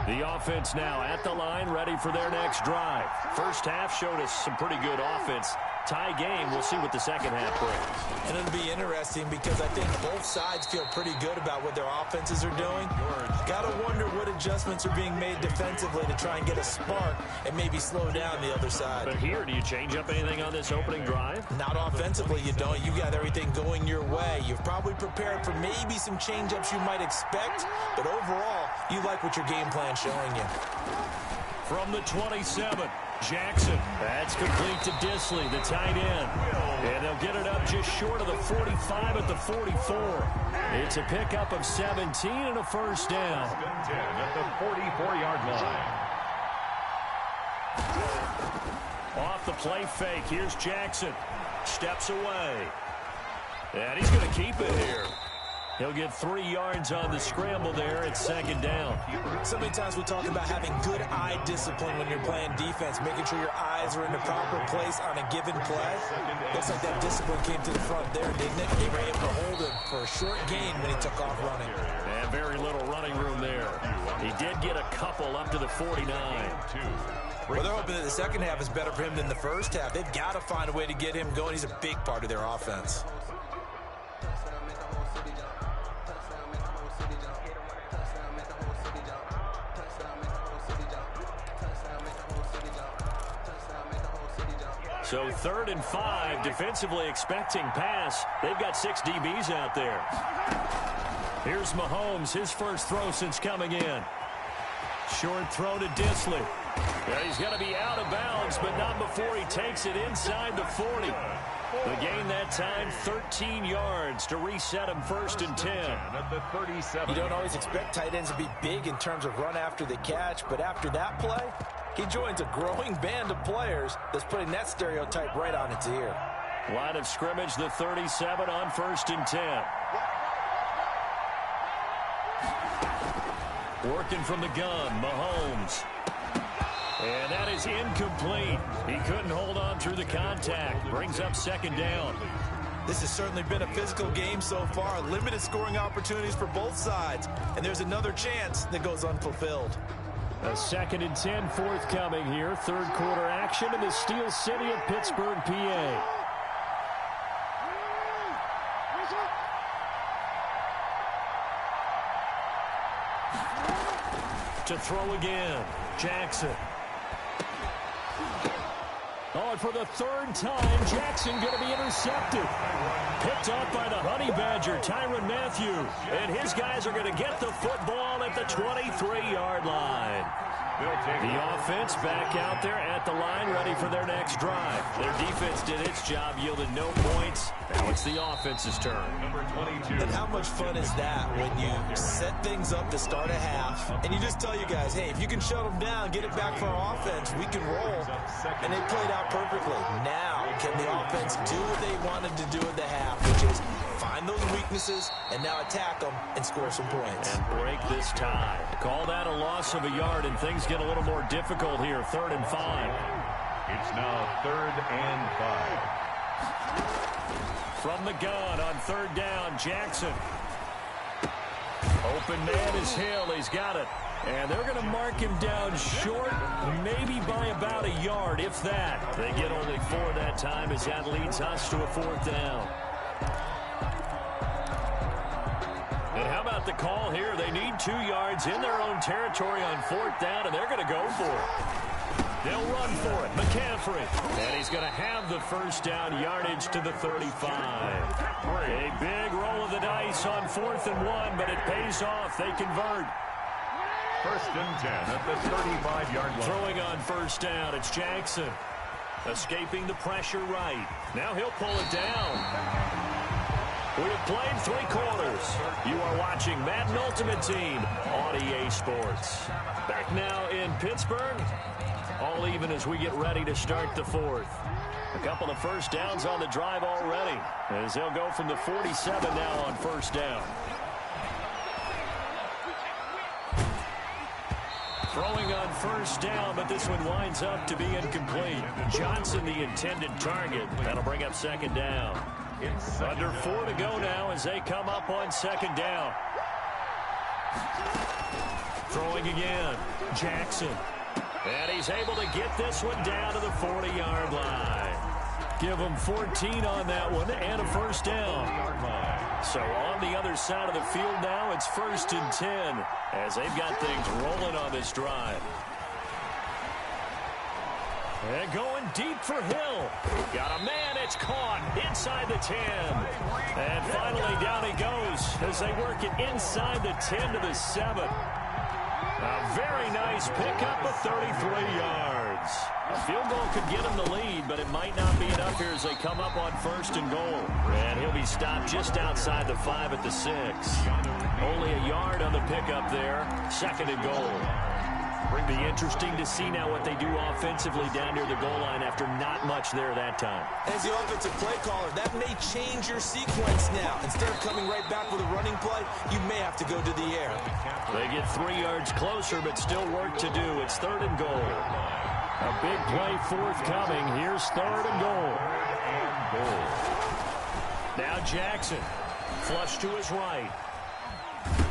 The offense now at the line, ready for their next drive. First half showed us some pretty good offense. Tie game, we'll see what the second half brings. And it'll be interesting because I think both sides feel pretty good about what their offenses are doing. Got to wonder what adjustments are being made defensively to try and get a spark and maybe slow down the other side. But here, do you change up anything on this opening drive? Not offensively, you don't. You got everything going your way. You've probably prepared for maybe some change-ups you might expect, but overall, you like what your game plan's showing you. From the 27, Jackson. That's complete to Disley, the tight end. And they'll get it up just short of the 45 at the 44. It's a pickup of 17 and a first down. 10 at the 44-yard line. Off the play fake, here's Jackson. Steps away. And he's going to keep it here. He'll get 3 yards on the scramble there at second down. So many times we talk about having good eye discipline when you're playing defense, making sure your eyes are in the proper place on a given play. Looks like that discipline came to the front there, didn't it? They were able to hold him for a short gain when he took off running. And very little running room there. He did get a couple up to the 49. Well, they're hoping that the second half is better for him than the first half. They've got to find a way to get him going. He's a big part of their offense. So 3rd and 5, defensively expecting pass. They've got 6 DBs out there. Here's Mahomes, his first throw since coming in. Short throw to Disley. Yeah, he's going to be out of bounds, but not before he takes it inside the 40. The gain that time, 13 yards to reset him 1st and 10. At the 37. You don't always expect tight ends to be big in terms of run after the catch, but after that play, he joins a growing band of players that's putting that stereotype right on its ear. Line of scrimmage, the 37 on 1st and 10. Working from the gun, Mahomes. And that is incomplete. He couldn't hold on through the contact. Brings up second down. This has certainly been a physical game so far. Limited scoring opportunities for both sides. And there's another chance that goes unfulfilled. A 2nd and 10 forthcoming here. 3rd quarter action in the Steel City of Pittsburgh, PA. To throw again, Jackson. Oh, and for the 3rd time, Jackson going to be intercepted. Picked off by the Honey Badger, Tyrann Mathieu. And his guys are going to get the football at the 23-yard line. The offense back out there at the line, ready for their next drive. Their defense did its job, yielded no points. Now it's the offense's turn. Number 22. And how much fun is that when you set things up to start a half, and you just tell you guys, hey, if you can shut them down, get it back for our offense, we can roll. And they played out perfectly. Now, can the offense do what they wanted to do at the half, which is find those weaknesses and now attack them and score some points. And break this tie. Call that a loss of a yard, and things get a little more difficult here. 3rd and 5. It's now 3rd and 5. From the gun on 3rd down, Jackson. Open man is Hill. He's got it. And they're going to mark him down short, maybe by about a yard, if that. They get only 4 that time as that leads us to a 4th down. And how about the call here? They need 2 yards in their own territory on 4th down, and they're going to go for it. They'll run for it. McCaffrey. And he's going to have the first down, yardage to the 35. A big roll of the dice on 4th and 1, but it pays off. They convert. 1st and 10 at the 35-yard line. Throwing on 1st down, it's Jackson. Escaping the pressure right. Now he'll pull it down. We have played 3 quarters. You are watching Madden Ultimate Team on EA Sports. Back now in Pittsburgh. All even as we get ready to start the 4th. A couple of first downs on the drive already, as they'll go from the 47 now on 1st down. Throwing on 1st down, but this one winds up to be incomplete. Johnson, the intended target. That'll bring up 2nd down. Under 4 to go now as they come up on 2nd down. Throwing again. Jackson. And he's able to get this one down to the 40-yard line. Give him 14 on that one and a first down. So on the other side of the field now, it's 1st and 10 as they've got things rolling on this drive. And going deep for Hill. Got a man, it's caught inside the 10. And finally down he goes as they work it inside the 10 to the 7. A very nice pickup of 33 yards. A field goal could get him the lead, but it might not be enough here as they come up on 1st and goal. And he'll be stopped just outside the 5 at the 6. Only a yard on the pickup there. 2nd and goal. It'll be interesting to see now what they do offensively down near the goal line after not much there that time. As the offensive play caller, that may change your sequence now. Instead of coming right back with a running play, you may have to go to the air. They get 3 yards closer, but still work to do. It's 3rd and goal. A big play forthcoming. Here's 3rd and goal. Now Jackson. Flush to his right.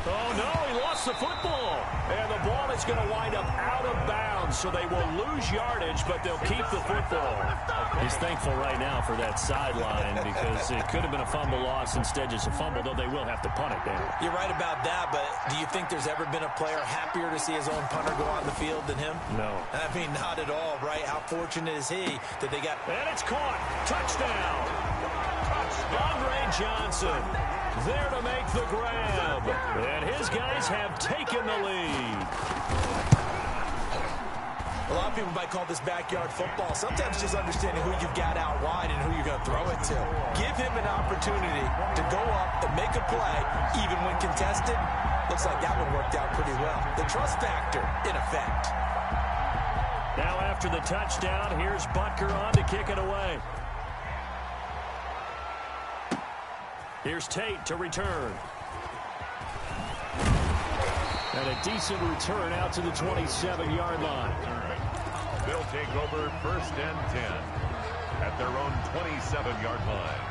Oh, no, he lost the football. And the ball is going to wind up out of bounds, so they will lose yardage, but they'll keep the football. He's thankful right now for that sideline because it could have been a fumble loss, instead just a fumble, though they will have to punt it down. You're right about that, but do you think there's ever been a player happier to see his own punter go on the field than him? No. I mean, not at all, right? How fortunate is he that they got... And it's caught. Touchdown. Andre Johnson there to make the grab. And his guys have taken the lead. A lot of people might call this backyard football. Sometimes just understanding who you've got out wide and who you're going to throw it to. Give him an opportunity to go up and make a play, even when contested. Looks like that one worked out pretty well. The trust factor, in effect. Now after the touchdown, here's Butker on to kick it away. Here's Tate to return. And a decent return out to the 27-yard line. They'll take over 1st and 10 at their own 27-yard line.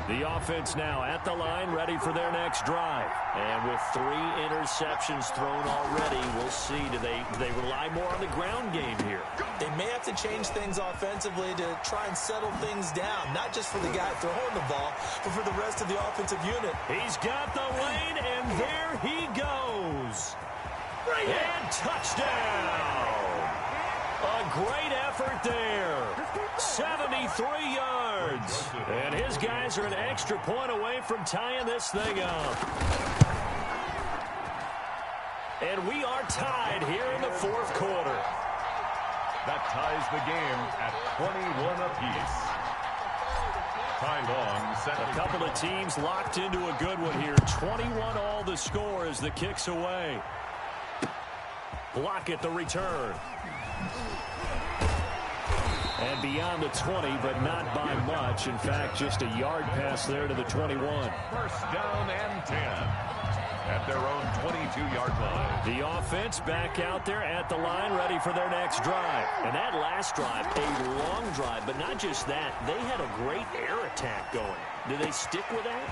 The offense now at the line, ready for their next drive. And with 3 interceptions thrown already, we'll see. Do they rely more on the ground game here? They may have to change things offensively to try and settle things down, not just for the guy throwing the ball, but for the rest of the offensive unit. He's got the lane, and there he goes. And touchdown. A great effort there. 73 yards. And his guys are an extra point away from tying this thing up. And we are tied here in the 4th quarter. That ties the game at 21 apiece. Ty Long set a couple of teams locked into a good one here. 21 all the score as the kick's away. Block at the return. And beyond the 20, but not by much. In fact, just a yard pass there to the 21. 1st down and 10 at their own 22-yard line. The offense back out there at the line, ready for their next drive. And that last drive, a long drive, but not just that. They had a great air attack going. Do they stick with that?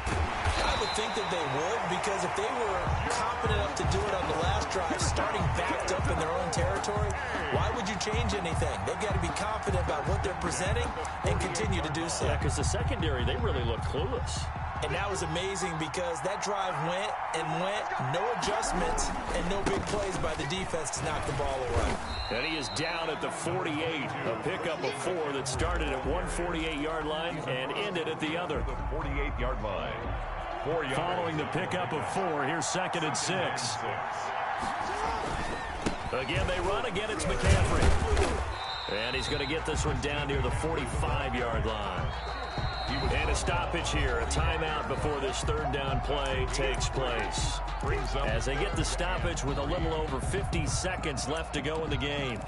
I would think that they would, because if they were confident enough to do it on the last drive, starting backed up in their own territory, why would you change anything? They've got to be confident about what they're presenting and continue to do so. Yeah, because the secondary, they really look clueless. And that was amazing because that drive went and went, no adjustments, and no big plays by the defense to knock the ball away. And he is down at the 48, a pickup of 4 that started at one 48-yard line and ended at the other. The 48-yard line. 4 yards. Following the pickup of 4, here's 2nd and 6. Again, they run. Again, it's McCaffrey. And he's going to get this one down near the 45-yard line. And a stoppage here, a timeout before this 3rd down play takes place. As they get the stoppage with a little over 50 seconds left to go in the game.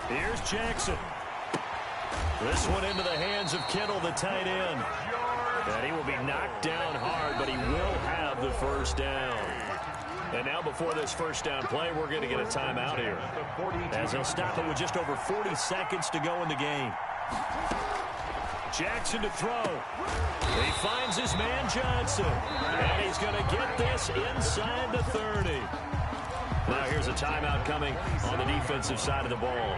Here's Jackson. This one into the hands of Kittle, the tight end. And he will be knocked down hard, but he will have the 1st down. And now before this first down play, we're going to get a timeout here, as he'll stop it with just over 40 seconds to go in the game. Jackson to throw. He finds his man Johnson, and he's going to get this inside the 30. Now here's a timeout coming on the defensive side of the ball,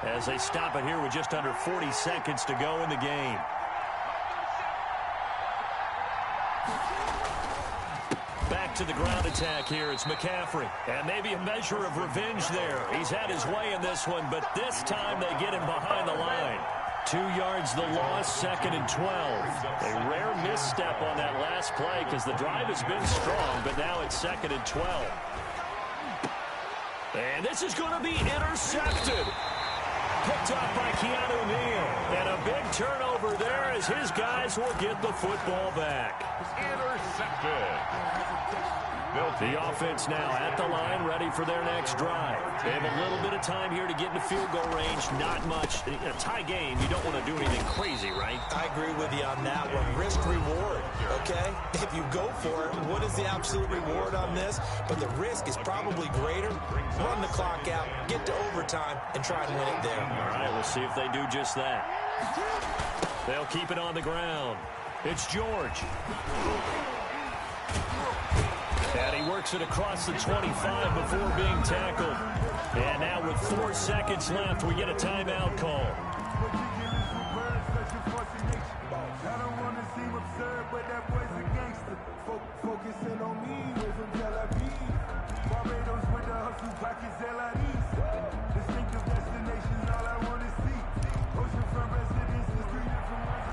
as they stop it here with just under 40 seconds to go in the game. Back to the ground attack here. It's McCaffrey. And maybe a measure of revenge there. He's had his way in this one, but this time they get him behind the line. 2 yards the loss, 2nd and 12. A rare misstep on that last play because the drive has been strong, but now it's 2nd and 12. And this is going to be intercepted. Picked off by Keanu Neal. And a big turnover there as his guys will get the football back. Intercepted. The offense now at the line, ready for their next drive. They have a little bit of time here to get into field goal range. Not much. In a tie game, you don't want to do anything crazy, right? I agree with you on that one. Risk-reward, okay? If you go for it, what is the absolute reward on this? But the risk is probably greater. Run the clock out, get to overtime, and try and win it there. All right, we'll see if they do just that. They'll keep it on the ground. It's George. And he works it across the 25 before being tackled. And now with 4 seconds left, we get a timeout call. Focusing on me, we're from Tel Aviv. Barbados with the hustle pockets, LIDs. Distinctive destinations, all I want to see. Oceanfront residences, 3 different ones.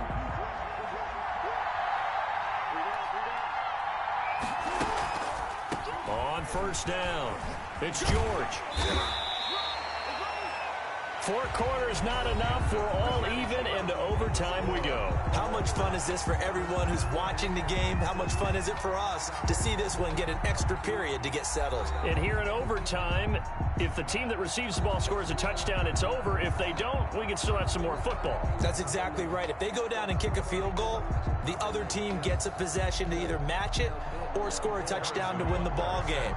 On first down, it's George. 4 quarters not enough. We're all even, and to overtime we go. How much fun is this for everyone who's watching the game? How much fun is it for us to see this one get an extra period to get settled? And here in overtime, if the team that receives the ball scores a touchdown, it's over. If they don't, we can still have some more football. That's exactly right. If they go down and kick a field goal, the other team gets a possession to either match it or score a touchdown to win the ball game.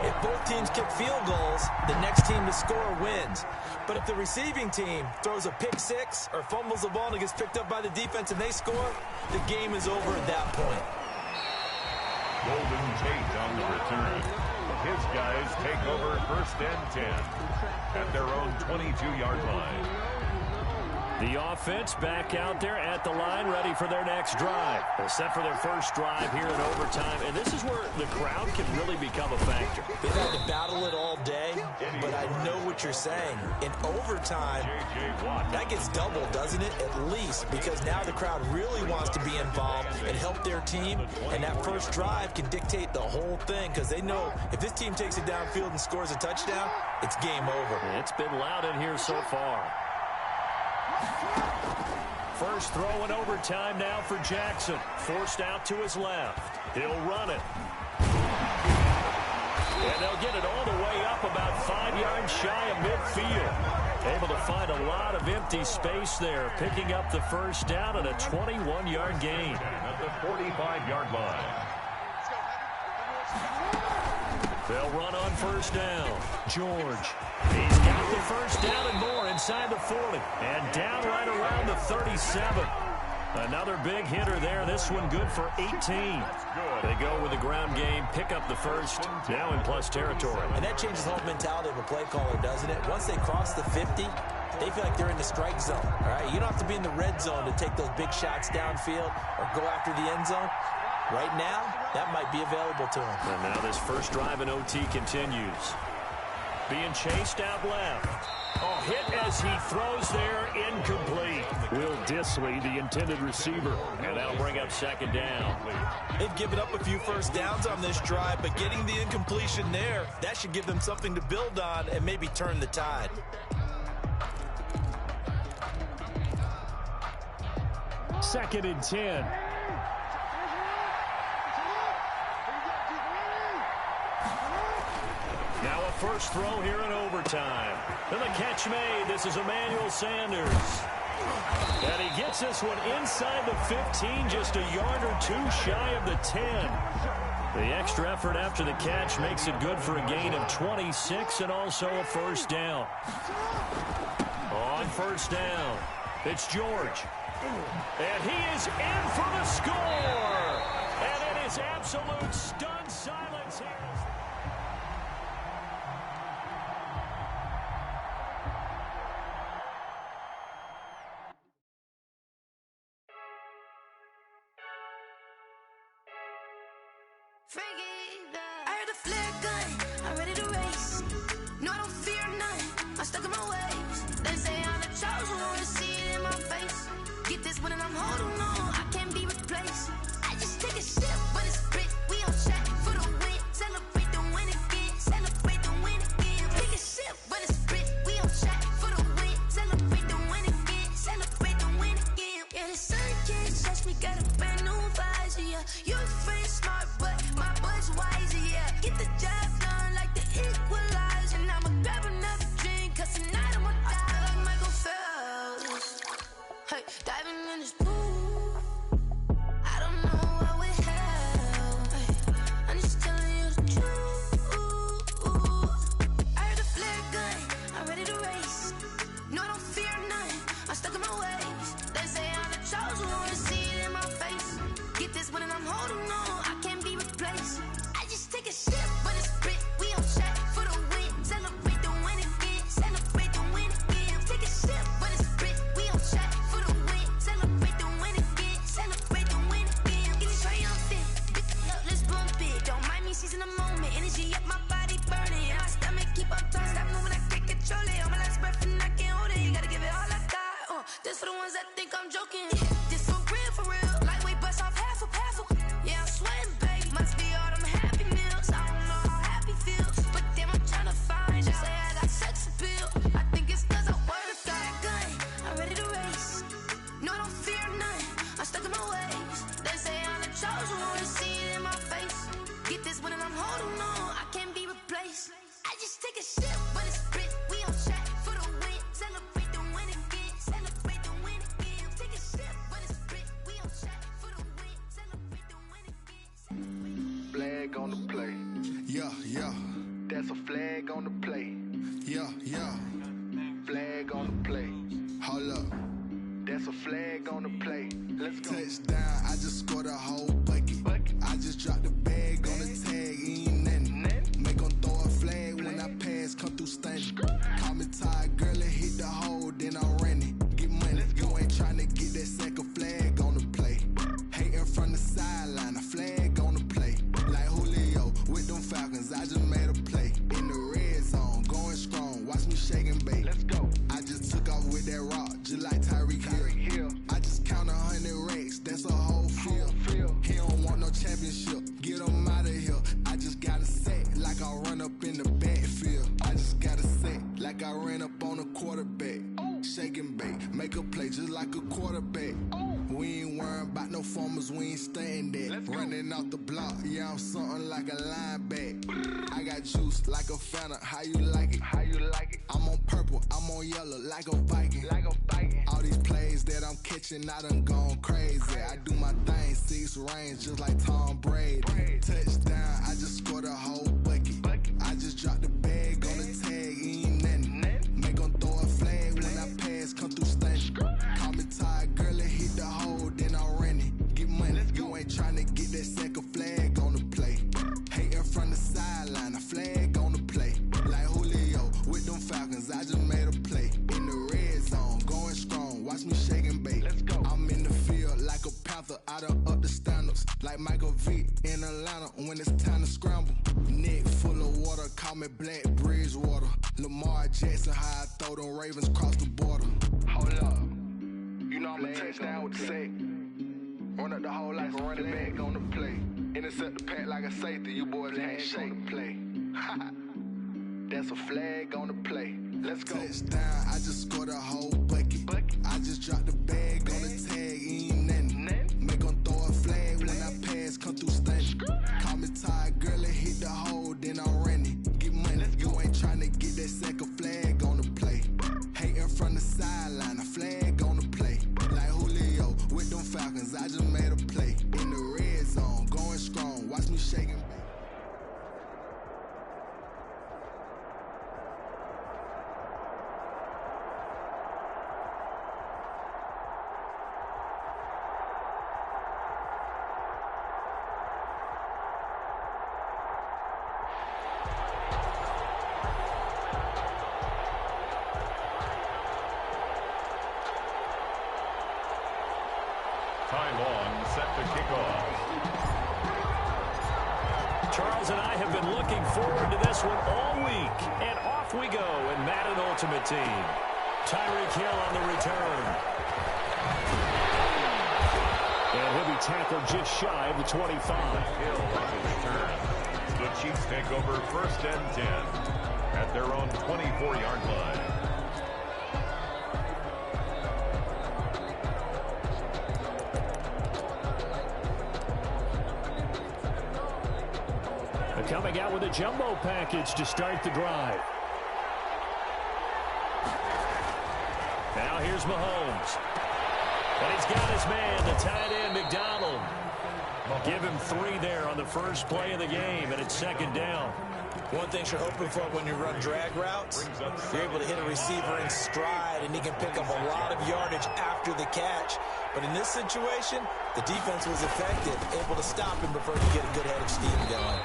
If both teams kick field goals, the next team to score wins. But if the receiving team throws a pick six or fumbles the ball and it gets picked up by the defense and they score, the game is over at that point. Golden Tate on the return. His guys take over 1st and 10 at their own 22-yard line. The offense back out there at the line, ready for their next drive. They're set for their first drive here in overtime, and this is where the crowd can really become a factor. They've had to battle it all day, but I know what you're saying. In overtime, that gets doubled, doesn't it? At least, because now the crowd really wants to be involved and help their team, and that first drive can dictate the whole thing, because they know if this team takes it downfield and scores a touchdown, it's game over. It's been loud in here so far. First throw in overtime now for Jackson. Forced out to his left. He'll run it. And they'll get it all the way up about 5 yards shy of midfield. Able to find a lot of empty space there, picking up the first down and a 21-yard gain. At the 45-yard line. They'll run on first down. George. He's got the first down and more inside the 40. And down right around the 37. Another big hitter there. This one good for 18. They go with the ground game, pick up the first, now in plus territory. And that changes the whole mentality of a play caller, doesn't it? Once they cross the 50, they feel like they're in the strike zone. All right, you don't have to be in the red zone to take those big shots downfield or go after the end zone. Right now, that might be available to him. And now this first drive in OT continues. Being chased out left. Oh, hit as he throws there, incomplete. Will Disley, the intended receiver. And that'll bring up second down. They've given up a few first downs on this drive, but getting the incompletion there, that should give them something to build on and maybe turn the tide. Second and 10. Now a first throw here in overtime. And the catch made. This is Emmanuel Sanders. And he gets this one inside the 15, just a yard or two shy of the 10. The extra effort after the catch makes it good for a gain of 26 and also a first down. On first down, it's George. And he is in for the score. And it is absolute stunned silence here. I heard a flare gun, I'm ready to race. No, I don't fear none, I'm stuck in my ways. They say I'm the chosen one, to see it in my face. Get this one and I'm holding on, I can't be replaced. I just take a sip, but it's split, we on track for the win. Celebrate the win again, celebrate the win again. Take a sip, but it's split, we on track for the win. Celebrate the win again, celebrate the win again. Yeah, the sun can't touch me, got a brand new visor, yeah. You're friend smart, but my boy's wiser, yeah. Get the job done like the equalizer. And I'ma grab another drink, cause tonight I'ma die like Michael Phelps. Hey, diving in this pool, I don't know what we have. Hey, I'm just telling you the truth. I heard a flare gun, I'm ready to race. No, I don't fear none, I'm stuck in my ways. They say I'm the chosen one, to see it in my face. Get this one and I'm holding on, I can't be replaced. I just take a sip, but it's split, we on track for the win. Celebrate the win again, celebrate the win again. Take a sip, but it's split, we on track for the win. Celebrate the win again, celebrate the win again. Get it triumphant, up, let's bump it. Don't mind me seizing the moment, energy up, my body burning. And my stomach keep on turning, stop moving, I can't control it. On my last breath and I can't hold it, you gotta give it all I got. This for the ones that think I'm joking. This for real, lightweight bust off half a. Yeah, I'm sweating, baby. Must be all them happy meals. I don't know how happy feels, but damn, I'm trying to find you. Say I got sex appeal. I think it's cause I wear a fat gun. I'm ready to race. No, I don't fear none. I'm stuck in my ways. They say I'm the chosen one, to see it in my face. Get this one and I'm holding on, I can't be replaced. I just take a sip, but it's split. We on track for the win. Celebrate the win again. Celebrate the win again. Take a sip, but it's split. We on track for the win. Celebrate the win again. Flag on the play. Yeah, yeah, That's a flag on the play. yeah, yeah. Flag on the play. Hold up. That's a flag on the play. Let's go. Touchdown, I just scored a whole bucket. I just dropped the bag on the tag, ain't nothing. Make 'em throw a flag when I pass, come through stunning. Call me tired, girl, and hit the hole, then I'm running. Get money, you ain't tryna get that second flag on the play. Hating from the sideline, a flag on the play. Like Julio with them Falcons, I just made a play. In the red zone, going strong, watch me shake and bake. Let's go. I just took off with that rock, just like Tyreek Hill. I just count 100 racks, that's a whole field. He don't want no championship, get him out of here. I just got a set, like I run up in the backfield. I just got a set, like I ran up on a quarterback. Shake and bake, make a play just like a quarterback. We ain't worrying about no formers, we ain't staying there. Running off the block, yeah, I'm something like a lineback. I got juice like a Fanta, how you like it? How you like it? I'm on purple, I'm on yellow, like a Viking. Like a Viking. All these plays that I'm catching, I done gone crazy. I do my thing, 6 rings, just like Tom Brady. Touchdown, I just scored a whole bucket. I just dropped the bag on the tag, ain't nothing. Make 'em throw a flag when I pass, come through stunning. Call me tired, girl, and hit the hole, then I'm running. Get money, you ain't tryna get that second flag on the play. Hating from the sideline, a flag on the play. Like Julio with them Falcons, I just made a play. In the red zone, going strong, watch me shake and bake. Let's go. I'm in the field like a Panther, I done up the standards. Like Michael Vick in Atlanta when it's time to scramble. Neck full of water, call me Black Bridgewater. Lamar Jackson, how I throw them Ravens cross the border. Hold up. You know I'm a touchdown with the sack. Run up the hole like a running back on the play. Intercept the pack like a safety. You boys can't shake the play. That's a flag on the play. Let's go. Touchdown, I just scored a whole bucket. I just dropped the bag on the tag, ain't nothing. Make 'em throw a flag when I pass, come through stunning. Call me tired, girl, and hit the hole, then I'm running. Get money, you ain't tryna get that second flag on the play. Hating from the sideline, a flag on the to kick off. Charles and I have been looking forward to this one all week. And off we go in Madden Ultimate Team. Tyreek Hill on the return. And he'll be tackled just shy of the 25. Hill on the return. The Chiefs take over 1st and 10 at their own 24-yard line. Coming out with a jumbo package to start the drive. Now here's Mahomes. And he's got his man, the tight end, McDonald. Give him 3 there on the first play of the game, and it's 2nd down. One thing you're hoping for when you run drag routes, you're able to hit a receiver in stride, and he can pick up a lot of yardage after the catch. But in this situation, the defense was effective, able to stop him before he get a good head of steam going.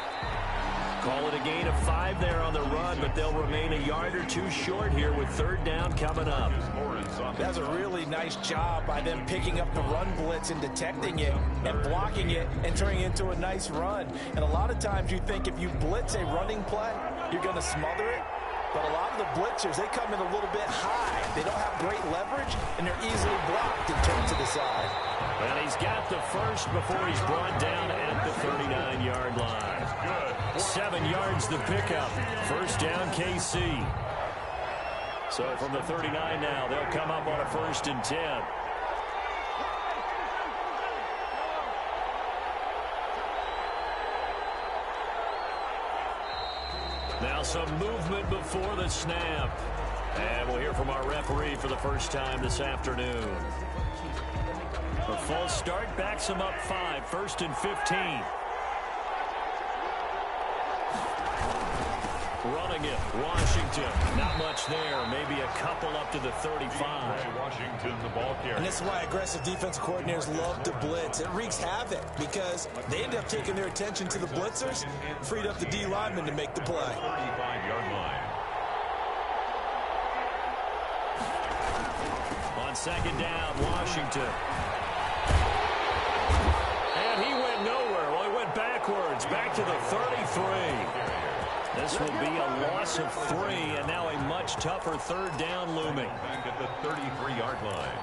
Call it a gain of 5 there on the run, but they'll remain a yard or 2 short here with 3rd down coming up. That's a really nice job by them picking up the run blitz and detecting it and blocking it and turning it into a nice run. And a lot of times you think if you blitz a running play, you're going to smother it. But a lot of the blitzers, they come in a little bit high. They don't have great leverage, and they're easily blocked and turned to the side. And he's got the first before he's brought down at the 39-yard line. 7 yards the pickup. 1st down KC. So from the 39 now, they'll come up on a 1st and 10. Now some movement before the snap. And we'll hear from our referee for the first time this afternoon. A false start backs him up 5. 1st and 15. Running it, Washington. Not much there. Maybe a couple up to the 35. Washington, the ball carrier. And this is why aggressive defensive coordinators love to blitz. It wreaks havoc because they end up taking their attention to the blitzers, freed up the D lineman to make the play. 35-yard line. On 2nd down, Washington. And he went nowhere. Well, he went backwards, back to the 33. This will be a loss of 3, and now a much tougher 3rd down looming. Back at the 33-yard line.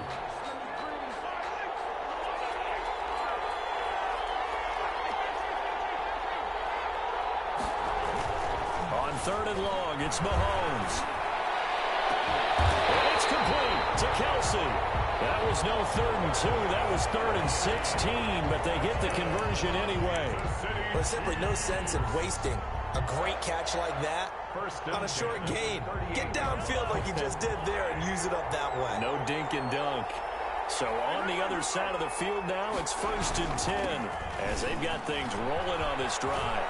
On 3rd and long, it's Mahomes. And it's complete to Kelsey. That was no 3rd and 2. That was 3rd and 16, but they get the conversion anyway. There's simply no sense in wasting a great catch like that on a short gain. Get downfield like you just did there and use it up that way. No dink and dunk. So on the other side of the field now, it's 1st and 10 as they've got things rolling on this drive.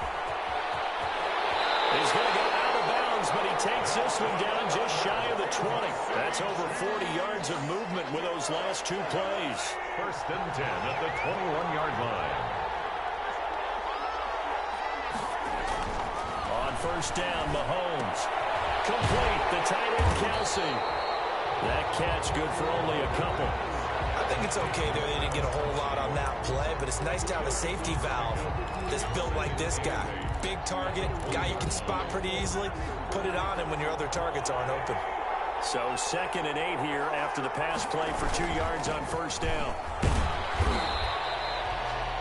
He's going to go out of bounds, but he takes this one down just shy of the 20. That's over 40 yards of movement with those last 2 plays. 1st and 10 at the 21-yard line. 1st down, Mahomes. Complete, the tight end, Kelsey. That catch good for only a couple. I think it's okay there. They didn't get a whole lot on that play, but it's nice to have a safety valve that's built like this guy. Big target, guy you can spot pretty easily. Put it on him when your other targets aren't open. So 2nd and 8 here after the pass play for 2 yards on 1st down.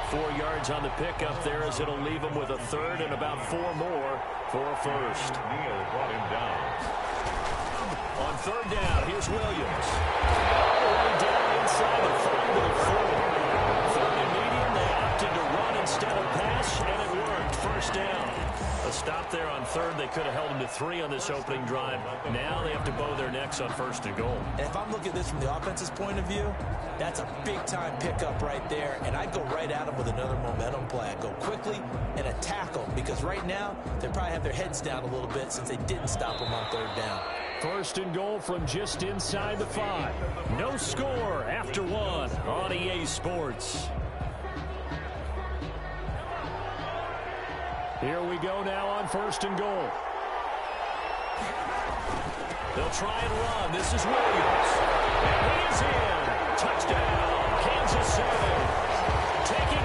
4 yards on the pickup there as it'll leave him with a 3rd and about 4 more for a 1st. Neal brought him down. On 3rd down, here's Williams. All the way down inside the 5 to the 4. 3rd and medium, they opted to run instead of pass, and it worked. 1st down. A stop there on 3rd. They could have held him to 3 on this opening drive. Now they have to bow their necks on 1st and goal. And if I'm looking at this from the offense's point of view, that's a big-time pickup right there, and I'd go right at him with another momentum play. I'd go quickly and attack them because right now they probably have their heads down a little bit since they didn't stop them on 3rd down. 1st and goal from just inside the 5. No score after 1 on EA Sports. Here we go now on 1st and goal. They'll try and run. This is Williams. And he is in. Touchdown, Kansas City. Taking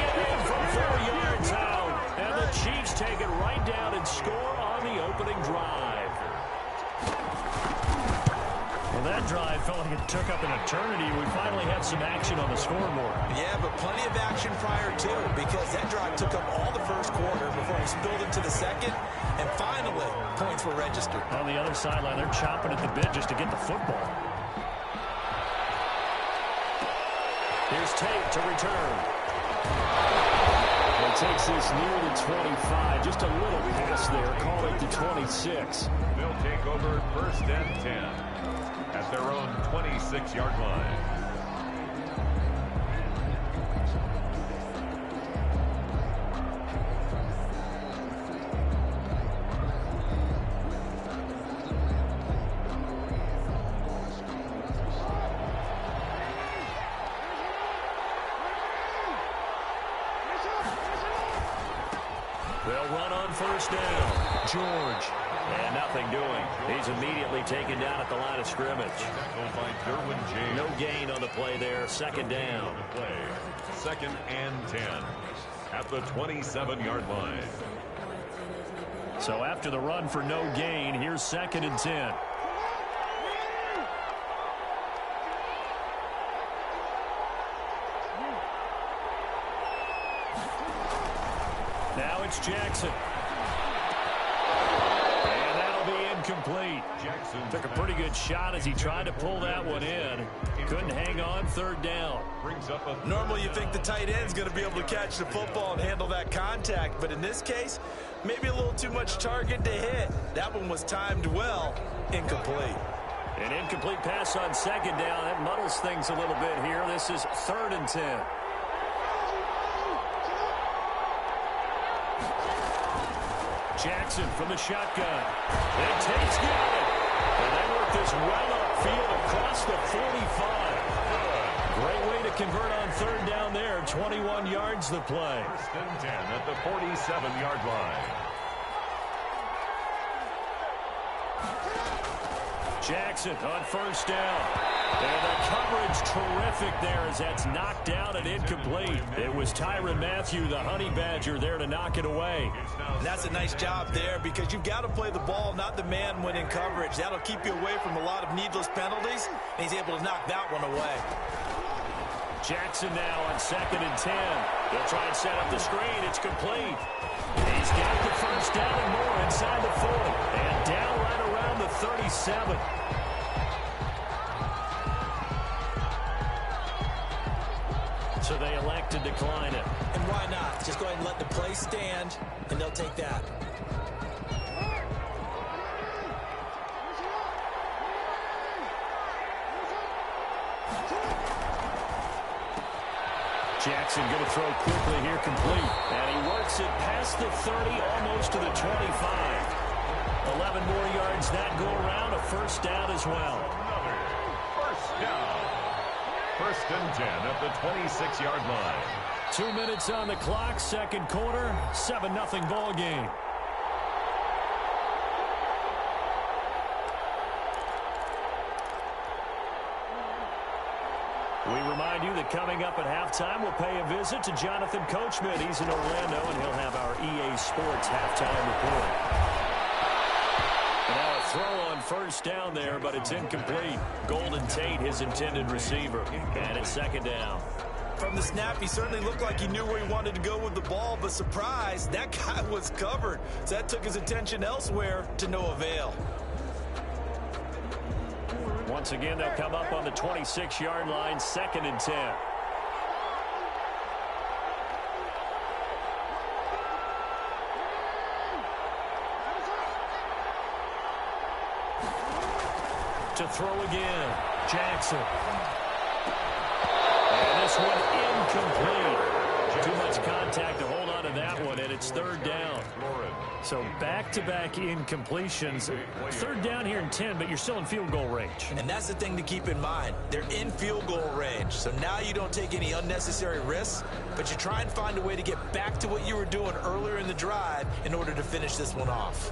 Chiefs take it right down and score on the opening drive. Well, that drive felt like it took up an eternity. We finally had some action on the scoreboard. Yeah, but plenty of action prior to, because that drive took up all the first quarter before it spilled into the second, and finally, points were registered. On the other sideline, they're chomping at the bit just to get the football. Here's Tate to return. He takes this near the 25. Just a little pass there. Call it the 26. They'll take over first and 10 at their own 26-yard line. They'll run on first down. George. And nothing doing. He's immediately taken down at the line of scrimmage. Tackled by Derwin James. No gain on the play there. Second down. Play. Second and 10 at the 27-yard line. So after the run for no gain, here's second and 10. Now it's Jackson. And that'll be incomplete. Jackson Took a pretty good shot as he tried to pull that one in. Couldn't hang on third down. brings up a Normally you think the tight end's going to be able to catch the football and handle that contact, but in this case, maybe a little too much target to hit. That one was timed well. Incomplete. An incomplete pass on second down. That muddles things a little bit here. This is third and 10. Jackson from the shotgun. And Tate's got it. And they work this well upfield across the 45. Great way to convert on third down there. 21 yards the play. first and 10 at the 47-yard line. Jackson on first down. And the coverage terrific there as that's knocked down and incomplete. It was Tyrann Mathieu, the Honey Badger, there to knock it away. And that's a nice job there because you've got to play the ball, not the man when in coverage. That'll keep you away from a lot of needless penalties, and he's able to knock that one away. Jackson now on second and 10. They'll try and set up the screen. It's complete. He's got the first down and more inside the 40. And down right around the 37. So they elect to decline it. And why not? Just go ahead and let the play stand, and they'll take that. Jackson going to throw quickly here, complete. And he works it past the 30, almost to the 25. 11 more yards that go around, a first down as well. Another first down. First and 10 at the 26-yard line. 2 minutes on the clock, second quarter, 7-0 ball game. We remind you that coming up at halftime, we'll pay a visit to Jonathan Coachman. He's in Orlando, and he'll have our EA Sports halftime report. And now a throw on first down there, but it's incomplete. Golden Tate, his intended receiver. And it's second down. From the snap, he certainly looked like he knew where he wanted to go with the ball, but surprise, that guy was covered. So that took his attention elsewhere to no avail. Once again, they'll come up on the 26-yard line, second and 10. To throw again, Jackson. And this one incomplete. Too much contact to hold on to that one, and it's third down. So back-to-back incompletions. Third down here in 10, but you're still in field goal range. And that's the thing to keep in mind. They're in field goal range. So now you don't take any unnecessary risks, but you try and find a way to get back to what you were doing earlier in the drive in order to finish this one off.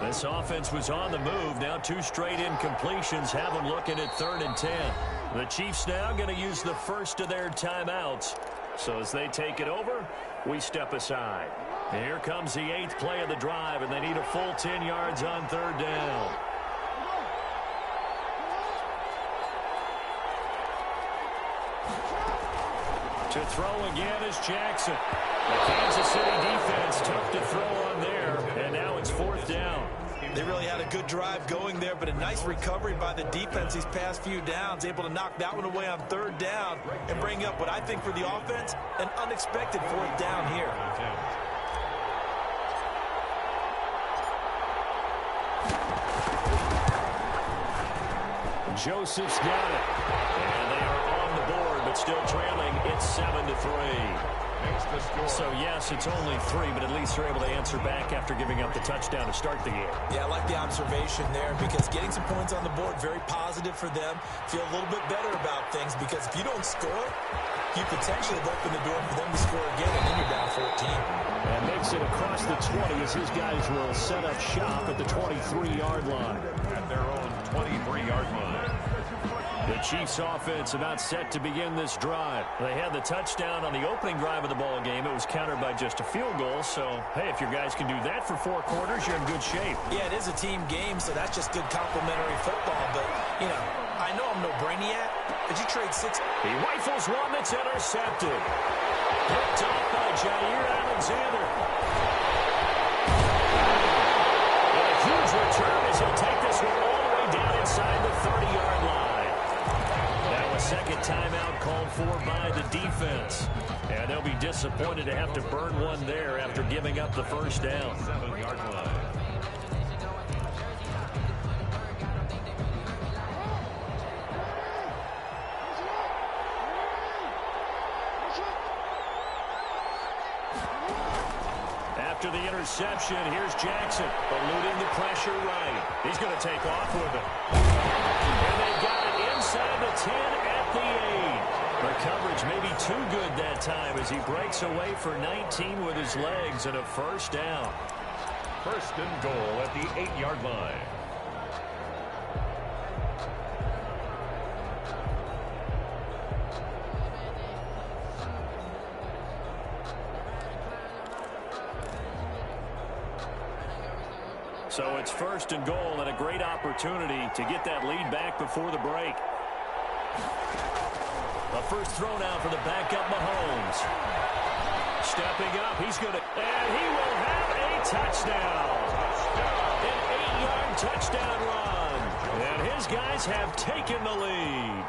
This offense was on the move. Now two straight incompletions have them looking at third and 10. The Chiefs now going to use the first of their timeouts. So as they take it over, we step aside. Here comes the 8th play of the drive, and they need a full 10 yards on 3rd down. To throw again is Jackson. The Kansas City defense tough to throw on there, and now it's 4th down. They really had a good drive going there, but a nice recovery by the defense these past few downs, able to knock that one away on 3rd down and bring up what I think for the offense, an unexpected 4th down here. Joseph's got it. And they are on the board, but still trailing. It's 7-3. So, yes, it's only 3, but at least they're able to answer back after giving up the touchdown to start the game. Yeah, I like the observation there because getting some points on the board, very positive for them. Feel a little bit better about things because if you don't score, you potentially have opened the door for them to score again, and then you're down 14. And makes it across the 20 as his guys will set up shop at the 23-yard line. At their own 23-yard line. The Chiefs offense about set to begin this drive. They had the touchdown on the opening drive of the ball game. It was countered by just a field goal. So, hey, if your guys can do that for 4 quarters, you're in good shape. Yeah, it is a team game, so that's just good complementary football. But, you know, I know I'm no brainiac, but you trade 6. He rifles one that's intercepted. Picked off by Jair Alexander. And a huge return as he'll take this one all the way down inside the 30-yard line. Now a second timeout called for by the defense. And they'll be disappointed to have to burn one there after giving up the first down. 7-yard line. After the interception, here's Jackson, eluding the pressure right. He's going to take off with it. And they've got it inside the 10 at the 8. The coverage may be too good that time as he breaks away for 19 with his legs and a first down. 1st and goal at the 8-yard line. So it's 1st and goal and a great opportunity to get that lead back before the break. A first throw now for the backup Mahomes. Stepping up, he's going to, and he will have a touchdown. An 8-yard touchdown run. And his guys have taken the lead.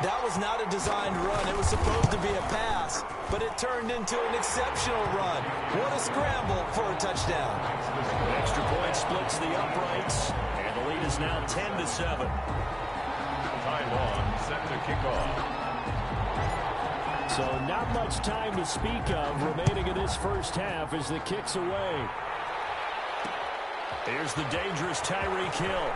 That was not a designed run. It was supposed to be a pass, but it turned into an exceptional run. What a scramble for a touchdown. An extra point splits the uprights, and the lead is now 10-7. Time on, set to kick off. So not much time to speak of remaining in this first half as the kick's away. Here's the dangerous Tyreek Hill.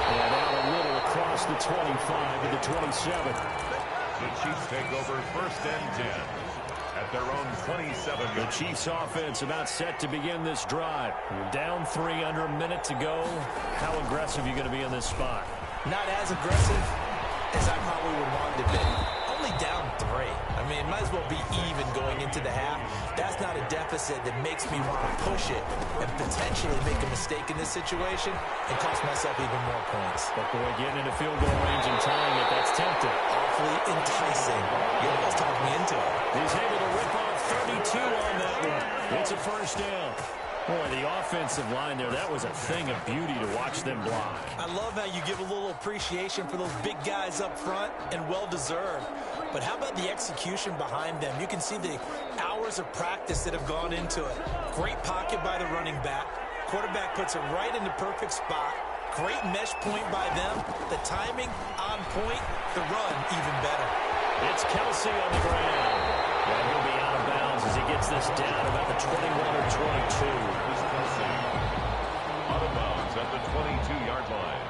And out a little across the 25 to the 27. The Chiefs take over 1st and 10 at their own 27. The Chiefs offense about set to begin this drive. Down 3 under a minute to go. How aggressive are you going to be in this spot? Not as aggressive as I probably would want to be. Only down 3. I mean, it might as well be even going into the half. That's not a deficit that makes me want to push it and potentially make a mistake in this situation and cost myself even more points. But boy, getting into field goal range and tying it, that's tempting. Awfully enticing. You almost talked me into it. He's able to rip off 32 on that one. It's a first down. Boy, the offensive line there, that was a thing of beauty to watch them block. I love how you give a little appreciation for those big guys up front, and well-deserved. But how about the execution behind them? You can see the hours of practice that have gone into it. Great pocket by the running back. Quarterback puts it right in the perfect spot. Great mesh point by them. The timing on point. The run even better. It's Kelsey on the ground. And he'll be out of bounds as he gets this down about the 21 or 22. Out of bounds at the 22-yard line.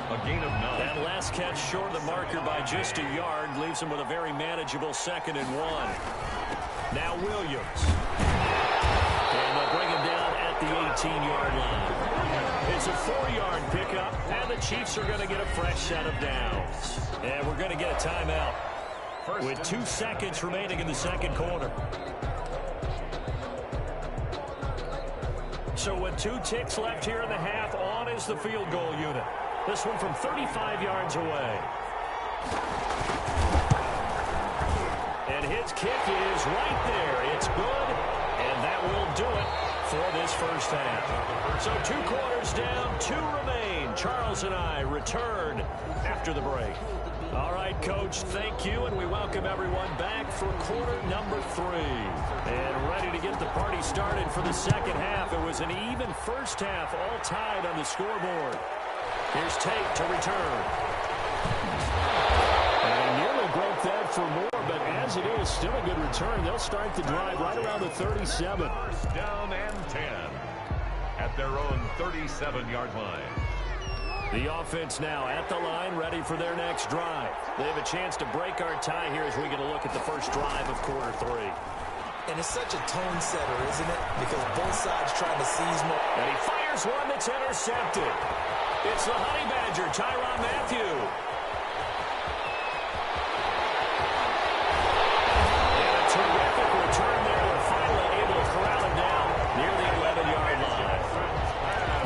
A gain of 9. That last catch short of the marker by just a yard leaves him with a very manageable 2nd and 1. Now Williams. And they'll bring him down at the 18-yard line. It's a 4-yard pickup, and the Chiefs are going to get a fresh set of downs. And we're going to get a timeout. with 2 seconds remaining in the second quarter. So with 2 ticks left here in the half, on is the field goal unit. This one from 35 yards away. And his kick is right there. It's good, and that will do it for this first half. So 2 quarters down, 2 remain. Charles and I return after the break. All right, Coach, thank you, and we welcome everyone back for quarter number 3. And ready to get the party started for the second half. It was an even first half, all tied on the scoreboard. Here's Tate to return. And nearly broke that for more, but as it is, still a good return. They'll start the drive right around the 37. First down and 10 at their own 37-yard line. The offense now at the line, ready for their next drive. They have a chance to break our tie here as we get a look at the first drive of quarter 3. And it's such a tone setter, isn't it? Because both sides trying to seize more. And he fires one that's intercepted. It's the Honey Badger, Tyrann Mathieu. And a terrific return there. They're finally able to corral him down near the 11-yard line.